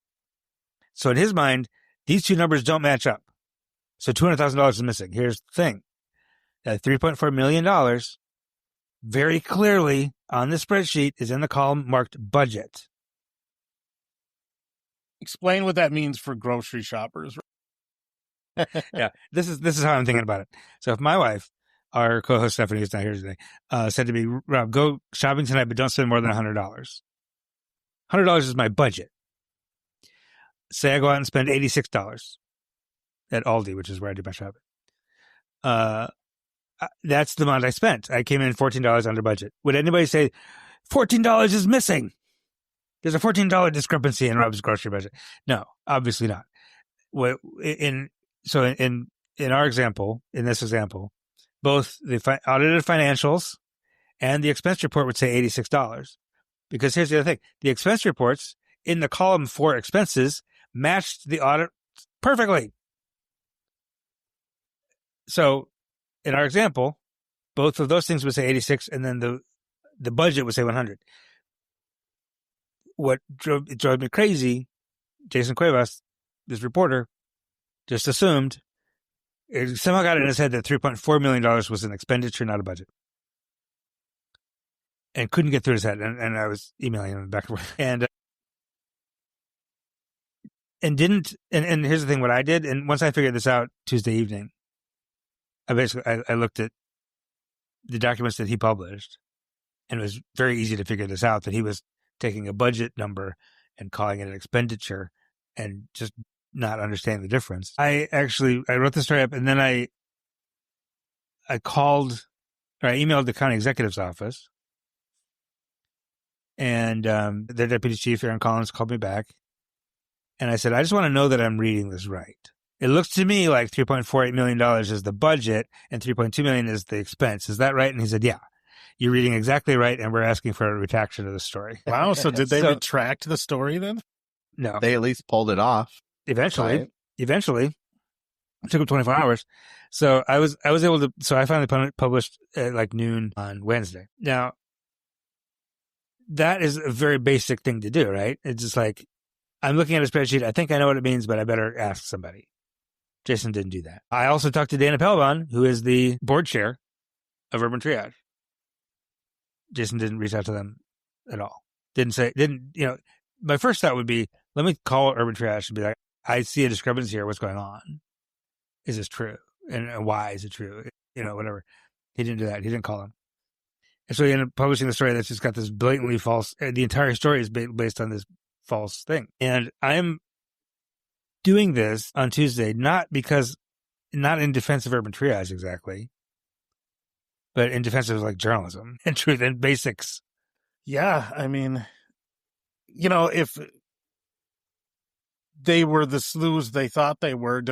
Speaker 2: So in his mind, these 2 numbers don't match up. So $200,000 is missing. Here's the thing. That $3.4 million very clearly on the spreadsheet is in the column marked budget.
Speaker 4: Explain what that means for grocery shoppers.
Speaker 2: Yeah, this is how I'm thinking about it. So if my wife, our co-host Stephanie, who's not here today, said to me, Rob, go shopping tonight, but don't spend more than $100. $100 is my budget. Say I go out and spend $86 at Aldi, which is where I do my shopping. that's the amount I spent. I came in $14 under budget. Would anybody say $14 is missing? There's a $14 discrepancy in Rob's grocery budget. No, obviously not. In our example, in this example, both the audited financials and the expense report would say $86. Because here's the other thing. The expense reports in the column for expenses matched the audit perfectly. So in our example, both of those things would say 86 and then the budget would say 100. What drove me crazy, Jason Cuevas, this reporter, just assumed, somehow got it in his head that $3.4 million was an expenditure, not a budget. And couldn't get through his head. And I was emailing him back and forth. And here's the thing, what I did, and once I figured this out Tuesday evening, I looked at the documents that he published, and it was very easy to figure this out, that he was taking a budget number and calling it an expenditure and just not understanding the difference. I wrote the story up, and then I emailed the county executive's office, and their deputy chief, Aaron Collins, called me back. And I said, I just want to know that I'm reading this right. It looks to me like $3.48 million is the budget and $3.2 million is the expense. Is that right? And he said, yeah, you're reading exactly right. And we're asking for a retraction of the story.
Speaker 4: Wow. So did they retract the story then?
Speaker 2: No.
Speaker 3: They at least pulled it off.
Speaker 2: Eventually.
Speaker 3: Right?
Speaker 2: It took them 24 hours. So I was able to, so I finally published at like noon on Wednesday. Now, that is a very basic thing to do, right? It's just like, I'm looking at a spreadsheet. I think I know what it means, but I better ask somebody. Jason didn't do that. I also talked to Dana Pelban, who is the board chair of Urban Triage. Jason didn't reach out to them at all. My first thought would be, let me call Urban Triage and be like, I see a discrepancy here. What's going on? Is this true? And why is it true? Whatever. He didn't do that. He didn't call him. And so he ended up publishing the story that's just got this blatantly false, the entire story is based on this false thing. And I'm doing this on Tuesday, not in defense of Urban Triage exactly, but in defense of like journalism and truth and basics.
Speaker 4: Yeah. I mean, if they were the sleuths they thought they were,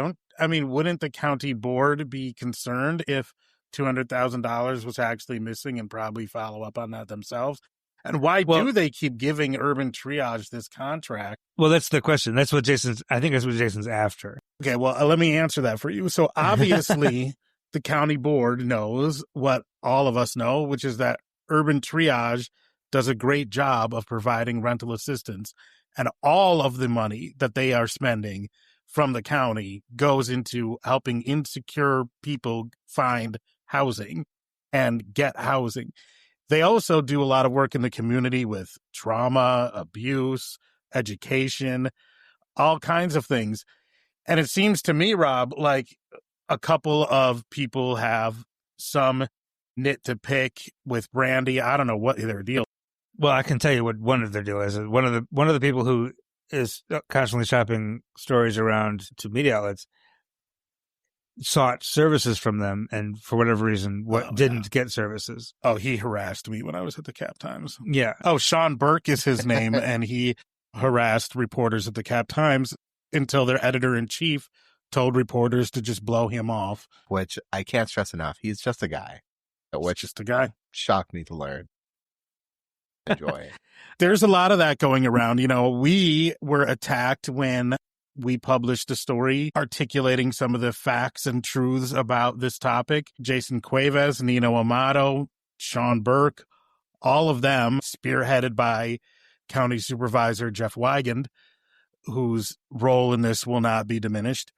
Speaker 4: wouldn't the county board be concerned if $200,000 was actually missing and probably follow up on that themselves? And why do they keep giving Urban Triage this contract?
Speaker 2: Well, that's the question. I think that's what Jason's after.
Speaker 4: Okay, well, let me answer that for you. So obviously, the county board knows what all of us know, which is that Urban Triage does a great job of providing rental assistance. And all of the money that they are spending from the county goes into helping insecure people find housing and get housing. They also do a lot of work in the community with trauma, abuse, education, all kinds of things. And it seems to me, Rob, like a couple of people have some nit to pick with Brandy. I don't know what their deal is.
Speaker 2: Well, I can tell you what one of their deal is. One of the people who is constantly shopping stories around to media outlets sought services from them, and for whatever reason, didn't get services.
Speaker 4: Oh, he harassed me when I was at the Cap Times.
Speaker 2: Yeah.
Speaker 4: Oh, Sean Burke is his name, and he harassed reporters at the Cap Times until their editor-in-chief told reporters to just blow him off.
Speaker 3: Which I can't stress enough. He's just a guy. Which
Speaker 4: just a guy.
Speaker 3: Shocked me to learn. Enjoy it.
Speaker 4: There's a lot of that going around. We were attacked when we published a story articulating some of the facts and truths about this topic. Jason Cuevas, Nino Amato, Sean Burke, all of them spearheaded by County Supervisor Jeff Wigand, whose role in this will not be diminished.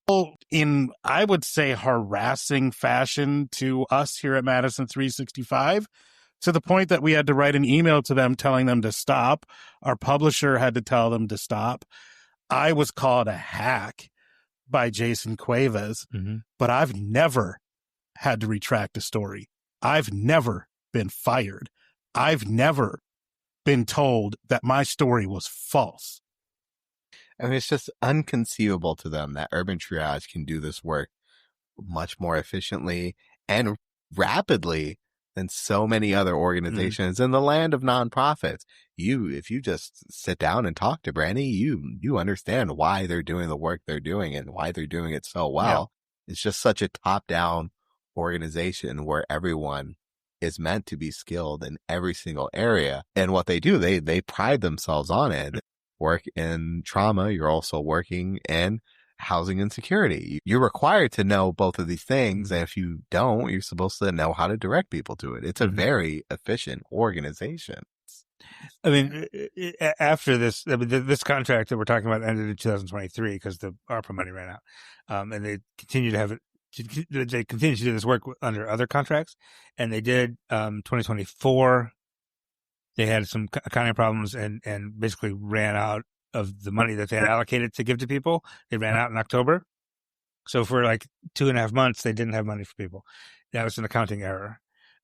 Speaker 4: All in, I would say, harassing fashion to us here at Madison 365, to the point that we had to write an email to them telling them to stop. Our publisher had to tell them to stop. I was called a hack by Jason Cuevas, but I've never had to retract a story. I've never been fired. I've never been told that my story was false.
Speaker 3: I mean, it's just unconceivable to them that Urban Triage can do this work much more efficiently and rapidly than so many other organizations in the land of nonprofits. If you just sit down and talk to Brandy, you understand why they're doing the work they're doing and why they're doing it so well. Yeah. It's just such a top-down organization where everyone is meant to be skilled in every single area. And what they do, they pride themselves on it. Work in trauma, you're also working in housing insecurity. You're required to know both of these things. And if you don't, you're supposed to know how to direct people to it. It's a very efficient organization.
Speaker 2: I mean, after this, this contract that we're talking about ended in 2023 because the ARPA money ran out. And they continue to have it. They continue to do this work under other contracts, and they did 2024. They had some accounting problems and basically ran out of the money that they had allocated to give to people. They ran out in October. So for like 2.5 months, they didn't have money for people. That was an accounting error.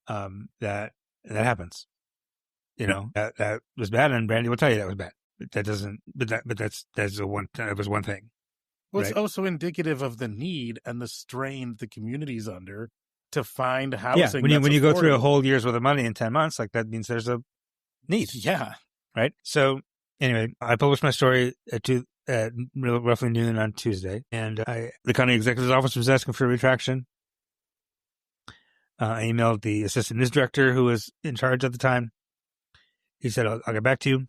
Speaker 2: That happens. You know, that was bad, and Brandy will tell you that was bad. That doesn't, that's that was one thing.
Speaker 4: Well, it's also indicative of the need and the strain the community's under to find housing.
Speaker 2: Yeah, when you go through a whole year's worth of money in 10 months, like that means there's a need.
Speaker 4: Yeah.
Speaker 2: Right. So anyway, I published my story at roughly noon on Tuesday, and the county executive's office was asking for a retraction. I emailed the assistant news director who was in charge at the time. He said, I'll get back to you.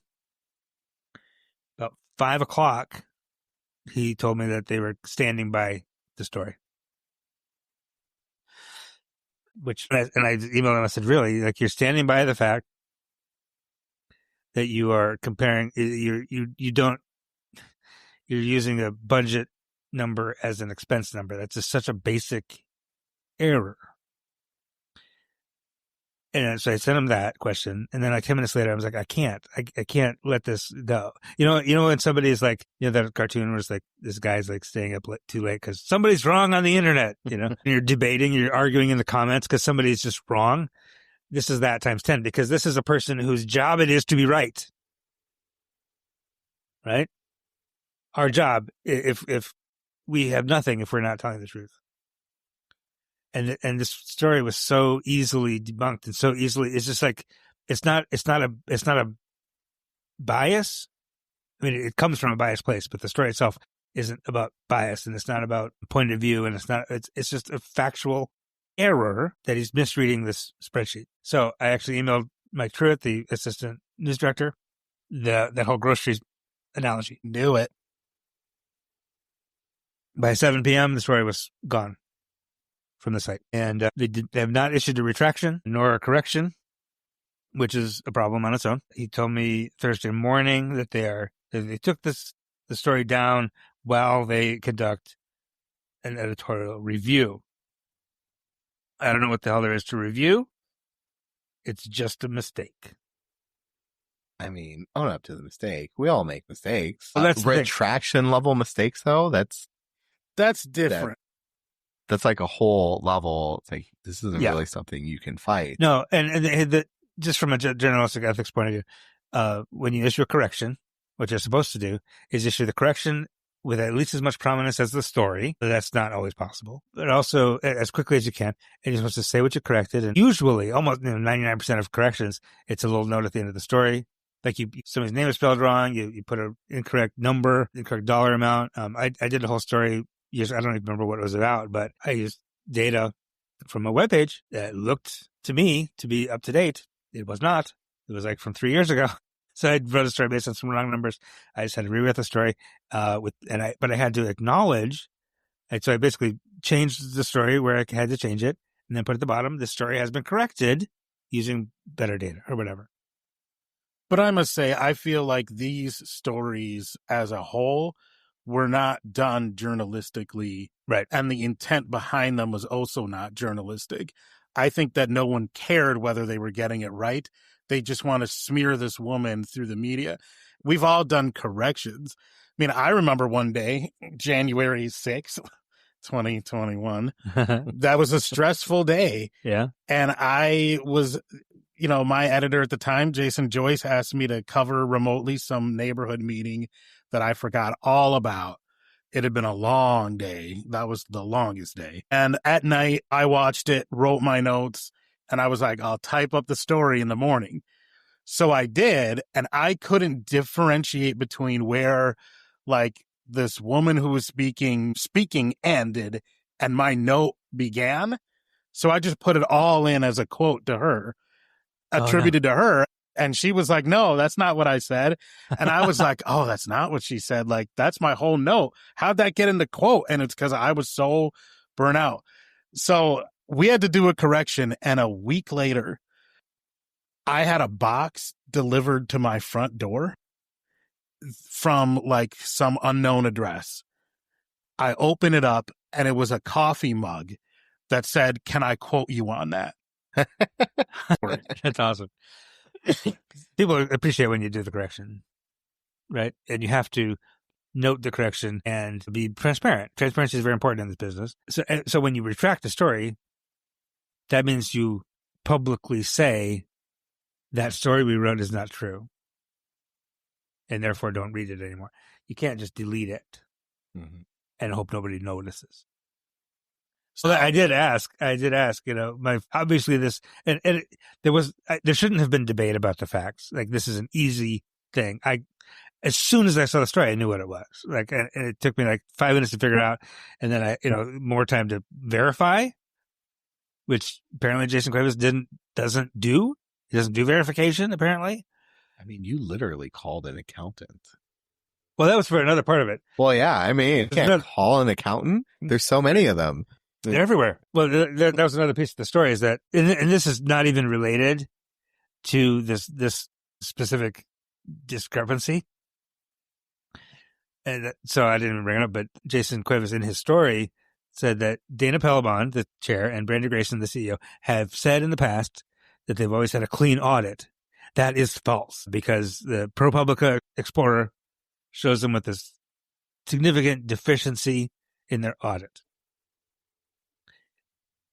Speaker 2: About 5:00, he told me that they were standing by the story. And I emailed him, I said, really? Like, you're standing by the fact that you are comparing, you're using a budget number as an expense number. That's just such a basic error. And so I sent him that question, and then like 10 minutes later, I was like, I can't let this go. You know, when somebody is like, that cartoon was like, this guy's like staying up too late because somebody's wrong on the internet, and you're debating, you're arguing in the comments because somebody's just wrong. This is that times 10, because this is a person whose job it is to be right. Right? Our job, if we have nothing, if we're not telling the truth. And this story was so easily debunked and so easily, it's just like, it's not a bias. I mean, it comes from a biased place, but the story itself isn't about bias, and it's not about point of view, and it's just a factual error that he's misreading this spreadsheet. So I actually emailed Mike Truitt, the assistant news director, that whole groceries analogy.
Speaker 4: Knew it.
Speaker 2: By 7 p.m., the story was gone from the site. And they have not issued a retraction nor a correction, which is a problem on its own. He told me Thursday morning that they took the story down while they conduct an editorial review. I don't know what the hell there is to review. It's just a mistake.
Speaker 3: I mean, own up to the mistake. We all make mistakes.
Speaker 2: Well, that's
Speaker 3: retraction level mistakes, though.
Speaker 4: That's different.
Speaker 3: That's like a whole level. It's like, this isn't really something you can fight.
Speaker 2: No, and just from a journalistic ethics point of view, when you issue a correction, what you're supposed to do is issue the correction with at least as much prominence as the story. But that's not always possible. But also as quickly as you can. And you're supposed to say what you corrected. And usually, almost 99% of corrections, it's a little note at the end of the story. Like somebody's name is spelled wrong. You put an incorrect number, incorrect dollar amount. I did the whole story. I don't even remember what it was about, but I used data from a webpage that looked to me to be up to date. It was not. It was like from 3 years ago. So I wrote a story based on some wrong numbers. I just had to rewrite the story, but I had to acknowledge. And so I basically changed the story where I had to change it, and then put at the bottom, the story has been corrected using better data or whatever.
Speaker 4: But I must say, I feel like these stories as a whole were not done journalistically.
Speaker 2: Right.
Speaker 4: And the intent behind them was also not journalistic. I think that no one cared whether they were getting it right. They just want to smear this woman through the media. We've all done corrections. I mean, I remember one day, January 6th, 2021, that was a stressful day.
Speaker 2: Yeah.
Speaker 4: And I was, my editor at the time, Jason Joyce, asked me to cover remotely some neighborhood meeting that I forgot all about. It had been a long day. That was the longest day. And at night, I watched it, wrote my notes, and I was like, I'll type up the story in the morning. So I did, and I couldn't differentiate between where, like, this woman who was speaking ended and my note began. So I just put it all in as a quote to her, attributed to her. And she was like, no, that's not what I said. And I was like, oh, that's not what she said. Like, that's my whole note. How'd that get in the quote? And it's because I was so burnt out. So we had to do a correction. And a week later, I had a box delivered to my front door from like some unknown address. I opened it up and it was a coffee mug that said, can I quote you on that?
Speaker 2: That's awesome. People appreciate when you do the correction, right? And you have to note the correction and be transparent. Transparency is very important in this business. So when you retract a story, that means you publicly say that story we wrote is not true, and therefore don't read it anymore. You can't just delete it and hope nobody notices. So I did ask, obviously this, and there shouldn't have been debate about the facts. Like, this is an easy thing. As soon as I saw the story, I knew what it was. Like, and it took me like 5 minutes to figure it out. And then more time to verify, which apparently Jason Cuevas doesn't do. He doesn't do verification, apparently.
Speaker 3: I mean, you literally called an accountant.
Speaker 2: Well, that was for another part of it.
Speaker 3: Well, yeah, I mean, you can't call an accountant. There's so many of them.
Speaker 2: They're everywhere. Well, that was another piece of the story, is that, and this is not even related to this specific discrepancy. And so I didn't even bring it up, but Jason Cuevas in his story said that Dana Pellebon, the chair, and Brandy Grayson, the CEO, have said in the past that they've always had a clean audit. That is false, because the ProPublica Explorer shows them with this significant deficiency in their audit.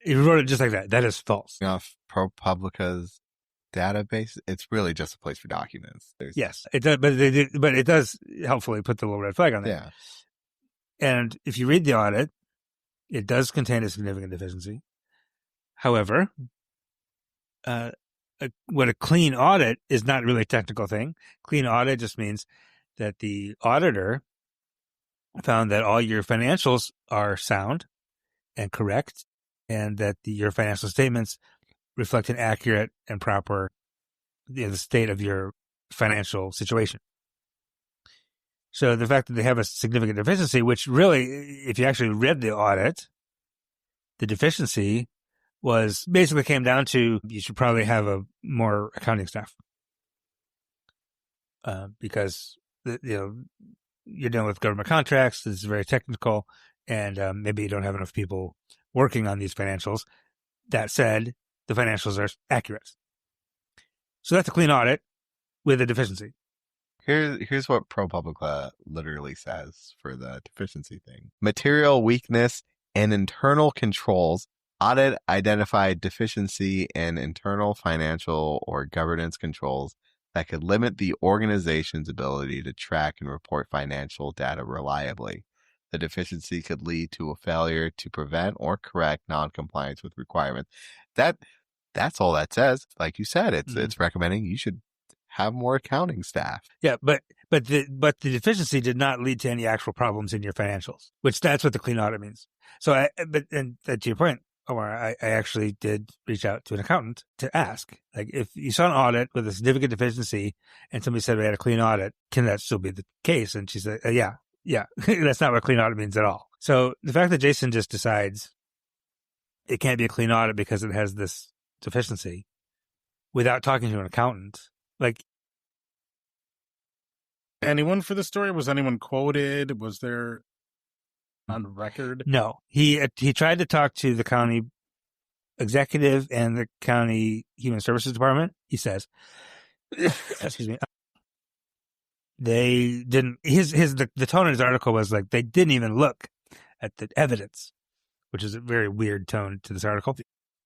Speaker 2: He wrote it just like that. That is false.
Speaker 3: Off ProPublica's database, it's really just a place for documents.
Speaker 2: Yes, it does, but it does helpfully put the little red flag on there. Yeah. And if you read the audit, it does contain a significant deficiency. However, what a clean audit is not really a technical thing. Clean audit just means that the auditor found that all your financials are sound and correct, and that your financial statements reflect an accurate and proper the state of your financial situation. So the fact that they have a significant deficiency, which really, if you actually read the audit, the deficiency was basically came down to you should probably have a more accounting staff, because you're dealing with government contracts. This is very technical, and maybe you don't have enough people working on these financials. That said, the financials are accurate. So that's a clean audit with a deficiency.
Speaker 3: Here's what ProPublica literally says for the deficiency thing. Material weakness and internal controls. Audit identified deficiency in internal financial or governance controls that could limit the organization's ability to track and report financial data reliably. The deficiency could lead to a failure to prevent or correct non-compliance with requirements. That's all that says. Like you said, it's recommending you should have more accounting staff.
Speaker 2: Yeah, but the deficiency did not lead to any actual problems in your financials, which that's what the clean audit means. So, to your point, Omar, I actually did reach out to an accountant to ask, like, if you saw an audit with a significant deficiency and somebody said we had a clean audit, can that still be the case? And she said, yeah, that's not what clean audit means at all. So the fact that Jason just decides it can't be a clean audit because it has this deficiency without talking to an accountant, like.
Speaker 4: Anyone for the story? Was anyone quoted? Was there on record?
Speaker 2: No, he tried to talk to the county executive and the county human services department. He says, excuse me, they didn't. The tone of his article was like they didn't even look at the evidence, which is a very weird tone to this article.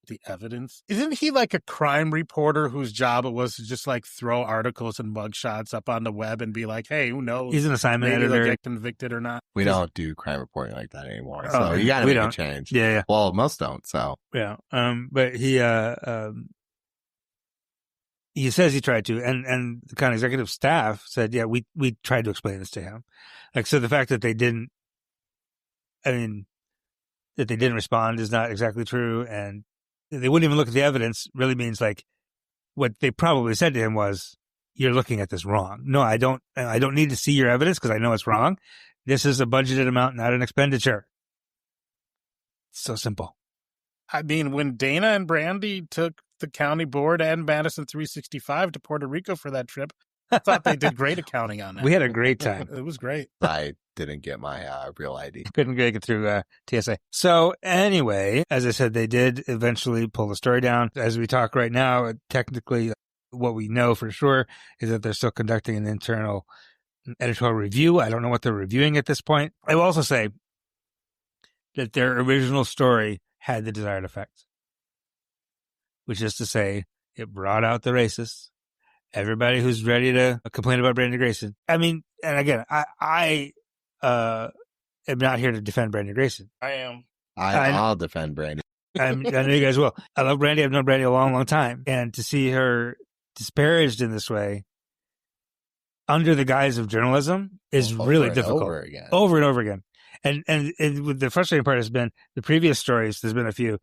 Speaker 4: the evidence. Isn't he like a crime reporter whose job it was to just like throw articles and mugshots up on the web and be like, hey, who knows?
Speaker 2: He's an assignment
Speaker 4: Maybe
Speaker 2: editor.
Speaker 4: they'll get convicted or not.
Speaker 3: We don't do crime reporting like that anymore.
Speaker 4: Oh,
Speaker 3: So you got to
Speaker 2: we
Speaker 3: make a
Speaker 2: don't.
Speaker 3: change.
Speaker 2: Yeah.
Speaker 3: Well, most don't. So
Speaker 2: Yeah. But he says he tried to, and the kind of executive staff said, yeah, we tried to explain this to him. Like, so the fact that they didn't respond is not exactly true. And they wouldn't even look at the evidence really means like what they probably said to him was, you're looking at this wrong. No, I don't need to see your evidence because I know it's wrong. This is a budgeted amount, not an expenditure. It's so simple.
Speaker 4: I mean, when Dana and Brandy took the county board and Madison 365 to Puerto Rico for that trip, I thought they did great accounting on that.
Speaker 2: We had a great time.
Speaker 4: It was great.
Speaker 3: I didn't get my real ID.
Speaker 2: Couldn't make it through TSA. So anyway, as I said, they did eventually pull the story down. As we talk right now, technically what we know for sure is that they're still conducting an internal editorial review. I don't know what they're reviewing at this point. I will also say that their original story had the desired effect, which is to say it brought out the racists. Everybody who's ready to complain about Brandi Grayson. I mean, and again, I am not here to defend Brandi Grayson.
Speaker 4: I am.
Speaker 3: I'll defend Brandi.
Speaker 2: I know you guys will. I love Brandi. I've known Brandi a long, long time. And to see her disparaged in this way under the guise of journalism is really difficult.
Speaker 3: Over again.
Speaker 2: Over and over again. And the frustrating part has been the previous stories, there's been a few,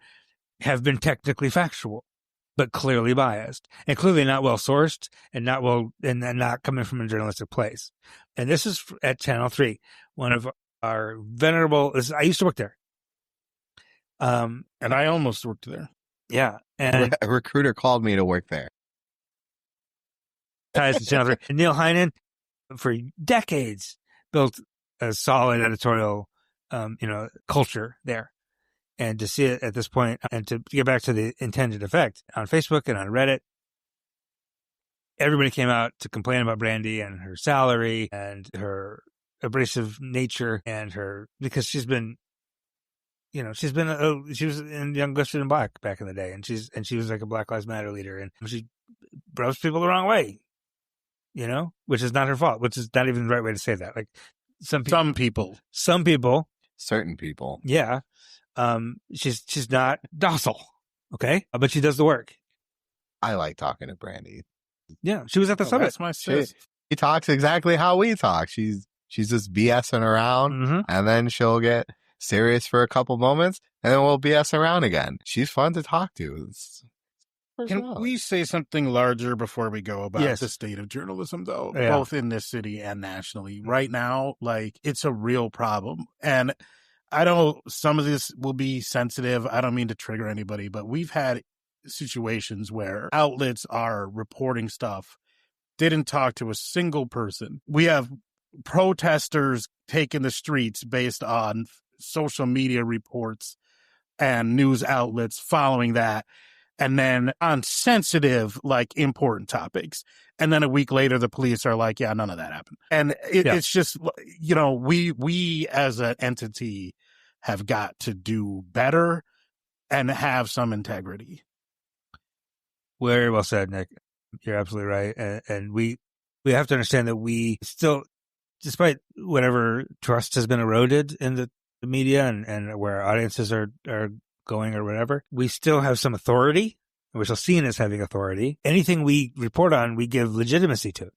Speaker 2: have been technically factual, but clearly biased and clearly not well sourced and not coming from a journalistic place. And this is at Channel 3, one of our venerable, I used to work there.
Speaker 4: And I almost worked there.
Speaker 2: Yeah. And
Speaker 3: A recruiter called me to work there.
Speaker 2: ties to Channel 3. And Neil Heinen, for decades, built a solid editorial, culture there. And to see it at this point, and to get back to the intended effect on Facebook and on Reddit, everybody came out to complain about Brandi and her salary and her abrasive nature and because she was in Young, Gifted, and Black back in the day, and she was like a Black Lives Matter leader, and she rubs people the wrong way, which is not her fault, which is not even the right way to say that. Like some people,
Speaker 3: Certain people.
Speaker 2: yeah. She's not docile, okay, but she does the work.
Speaker 3: I like talking to Brandi.
Speaker 2: Yeah, she was at the summit.
Speaker 4: That's my sis.
Speaker 3: She talks exactly how we talk. She's just BSing around,
Speaker 2: Mm-hmm.
Speaker 3: and then she'll get serious for a couple moments, and then we'll BS around again. She's fun to talk to.
Speaker 4: Can we say something larger before we go about
Speaker 2: Yes.
Speaker 4: the state of journalism, though,
Speaker 2: Yeah.
Speaker 4: both in this city and nationally? Right now, it's a real problem. And I know some of this will be sensitive. I don't mean to trigger anybody, but we've had situations where outlets are reporting stuff, didn't talk to a single person. We have protesters taking the streets based on social media reports and news outlets following that. And then on sensitive, important topics. And then a week later, the police are like, yeah, none of that happened. And it's just, we as an entity have got to do better and have some integrity.
Speaker 2: Very well said, Nick. You're absolutely right. And we have to understand that we still, despite whatever trust has been eroded in the media and where audiences are going or whatever, we still have some authority. We're still seen as having authority. Anything we report on, we give legitimacy to.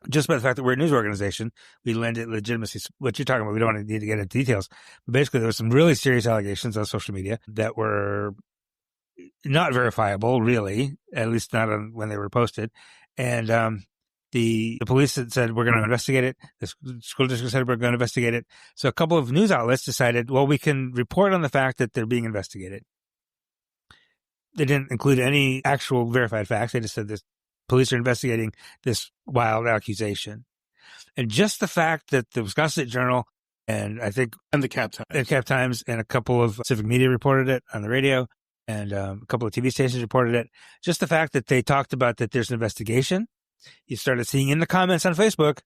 Speaker 2: Just by the fact that we're a news organization, we lend it legitimacy. What you're talking about, we don't need to get into details. But basically, there were some really serious allegations on social media that were not verifiable, really, at least not when they were posted. And the police had said, we're going to investigate it. The school district said, we're going to investigate it. So a couple of news outlets decided, well, we can report on the fact that they're being investigated. They didn't include any actual verified facts. They just said this police are investigating this wild accusation. And just the fact that the Wisconsin State Journal and
Speaker 4: the Cap
Speaker 2: Times and a couple of civic media reported it on the radio and a couple of TV stations reported it. Just the fact that they talked about that there's an investigation. You started seeing in the comments on Facebook,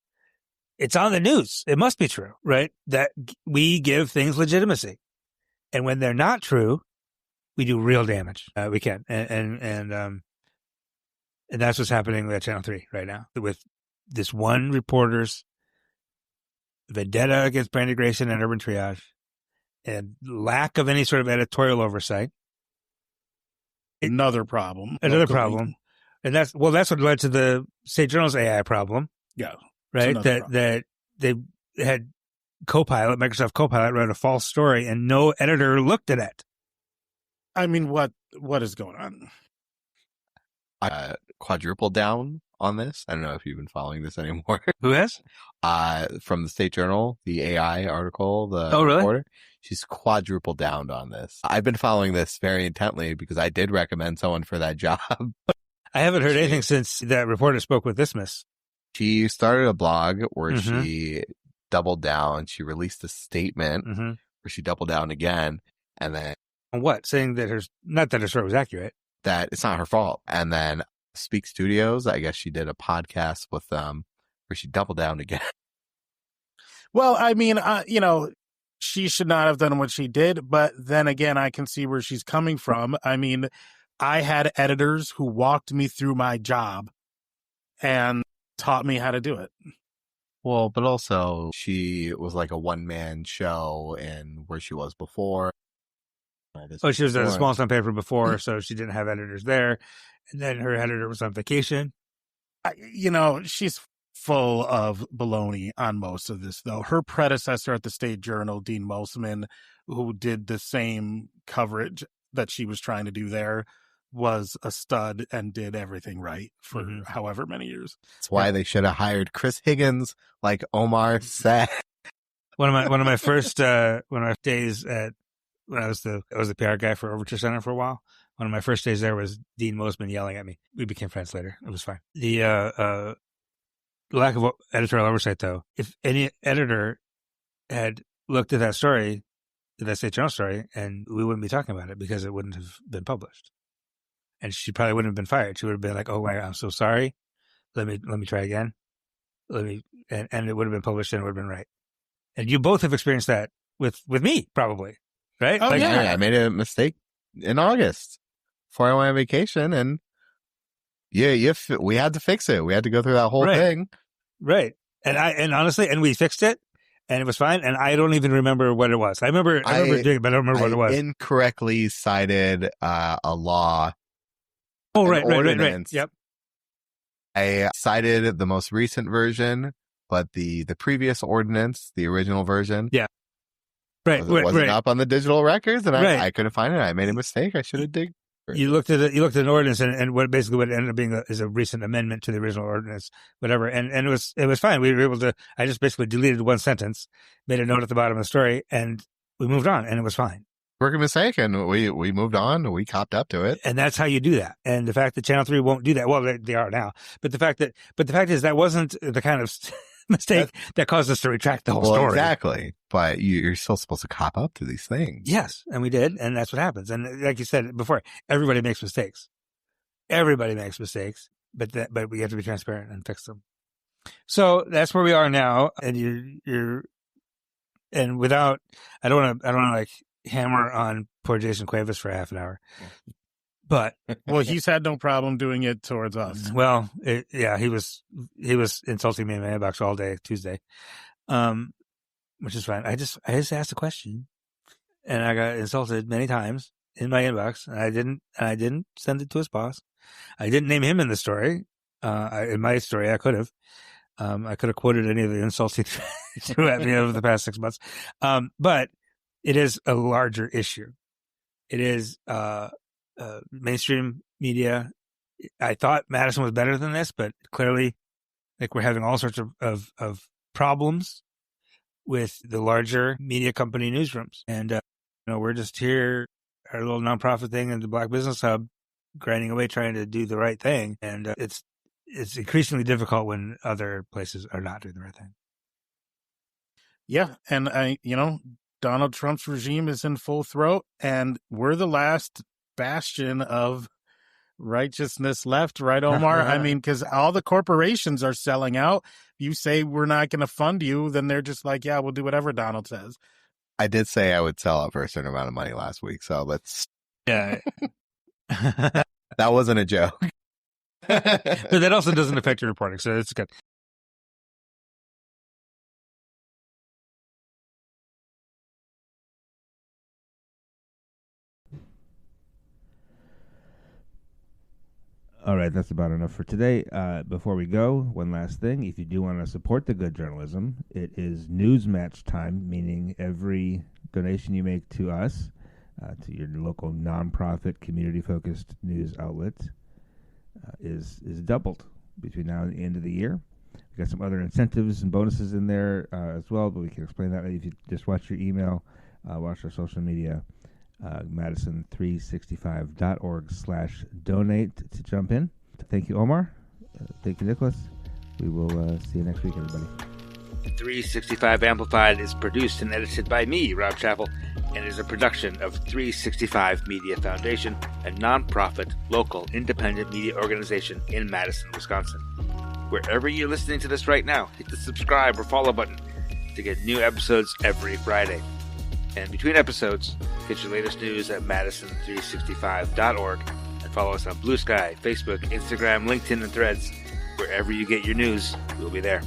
Speaker 2: it's on the news. It must be true, right? That we give things legitimacy. And when they're not true, we do real damage. We can, and that's what's happening at Channel 3 right now with this one reporter's vendetta against Brandy Grayson and Urban Triage, and lack of any sort of editorial oversight.
Speaker 4: Another problem.
Speaker 2: Another problem. And that's what led to the State Journal's AI problem.
Speaker 4: Yeah.
Speaker 2: Right? That they had Microsoft Copilot wrote a false story and no editor looked at it.
Speaker 4: I mean, what is going on?
Speaker 3: I quadrupled down on this. I don't know if you've been following this anymore.
Speaker 2: Who has?
Speaker 3: From the State Journal, the AI article, the
Speaker 2: really?
Speaker 3: reporter, she's quadrupled down on this. I've been following this very intently because I did recommend someone for that job.
Speaker 2: I haven't heard anything since that reporter spoke with Isthmus.
Speaker 3: She started a blog where she doubled down. She released a statement where she doubled down again, and then
Speaker 2: on what? Saying that not that her story was accurate,
Speaker 3: that it's not her fault. And then Speak Studios, I guess she did a podcast with them where she doubled down again.
Speaker 4: Well, I mean, she should not have done what she did, but then again, I can see where she's coming from. I mean, I had editors who walked me through my job and taught me how to do it.
Speaker 3: Well, but also she was like a one-man show in where she was before.
Speaker 2: She was at a small town paper before, so she didn't have editors there. And then her editor was on vacation.
Speaker 4: She's full of baloney on most of this, though. Her predecessor at the State Journal, Dean Mosman, who did the same coverage that she was trying to do there, was a stud and did everything right for however many years.
Speaker 3: That's why they should have hired Chris Higgins, like Omar said.
Speaker 2: One of my first days at when I was the PR guy for Overture Center for a while. One of my first days there was Dean Mosman yelling at me. We became friends later. It was fine. The lack of editorial oversight, though, if any editor had looked at that story, that State Journal story, and we wouldn't be talking about it because it wouldn't have been published. And she probably wouldn't have been fired. She would have been like, "Oh, my, I'm so sorry. Let me try again. And it would have been published and it would have been right." And you both have experienced that with me, probably, right?
Speaker 4: Oh, yeah.
Speaker 3: I made a mistake in August before I went on vacation, and we had to fix it. We had to go through that whole thing,
Speaker 2: right? And honestly, we fixed it, and it was fine. And I don't even remember what it was. I remember doing it, but I don't remember what it was.
Speaker 3: Incorrectly cited a law.
Speaker 2: Oh, right. Yep.
Speaker 3: I cited the most recent version, but the previous ordinance, the original version, wasn't up on the digital records, and I couldn't find it. I made a mistake. I should have digged.
Speaker 2: You looked at an ordinance, and what ended up being is a recent amendment to the original ordinance, whatever. And it was fine. We were able to. I just basically deleted one sentence, made a note at the bottom of the story, and we moved on, and it was fine.
Speaker 3: Rookie mistake, and we moved on. We copped up to it,
Speaker 2: and that's how you do that. And the fact that Channel 3 won't do that, well, they are now. But the fact is that wasn't the kind of mistake that caused us to retract the whole story.
Speaker 3: Exactly. But you're still supposed to cop up to these things.
Speaker 2: Yes, and we did, and that's what happens. And like you said before, everybody makes mistakes. Everybody makes mistakes, but we have to be transparent and fix them. So that's where we are now. And and without, I don't want to like hammer on poor Jason Cuevas for half an hour, but
Speaker 4: well, he's had no problem doing it towards us.
Speaker 2: Well, he was insulting me in my inbox all day Tuesday, which is fine. I just asked a question, and I got insulted many times in my inbox, and I didn't send it to his boss. I didn't name him in the story. In my story, I could have. I could have quoted any of the insults he threw at me over the past 6 months, but it is a larger issue. It is mainstream media. I thought Madison was better than this, but clearly, like, we're having all sorts of problems with the larger media company newsrooms, and we're just here, our little nonprofit thing in the Black Business Hub, grinding away trying to do the right thing, and it's increasingly difficult when other places are not doing the right thing.
Speaker 4: Yeah, and Donald Trump's regime is in full throat, and we're the last bastion of righteousness left, right, Omar? I mean, because all the corporations are selling out. You say we're not going to fund you, then they're just like, yeah, we'll do whatever Donald says.
Speaker 3: I did say I would sell out for a certain amount of money last week, so let's
Speaker 2: Yeah.
Speaker 3: That wasn't a joke.
Speaker 2: But that also doesn't affect your reporting, so it's good.
Speaker 7: All right, that's about enough for today. Before we go, one last thing. If you do want to support the good journalism, it is news match time, meaning every donation you make to us, to your local nonprofit, community-focused news outlet, is doubled between now and the end of the year. We've got some other incentives and bonuses in there as well, but we can explain that if you just watch your email, watch our social media. Madison365.org/donate to jump in. Thank you, Omar. Thank you, Nicholas. We will see you next week, everybody.
Speaker 2: 365 Amplified is produced and edited by me, Rob Chappell, and is a production of 365 Media Foundation, a nonprofit, local, independent media organization in Madison, Wisconsin. Wherever you're listening to this right now, hit the subscribe or follow button to get new episodes every Friday. And between episodes, get your latest news at Madison365.org and follow us on Blue Sky, Facebook, Instagram, LinkedIn, and Threads. Wherever you get your news, we'll be there.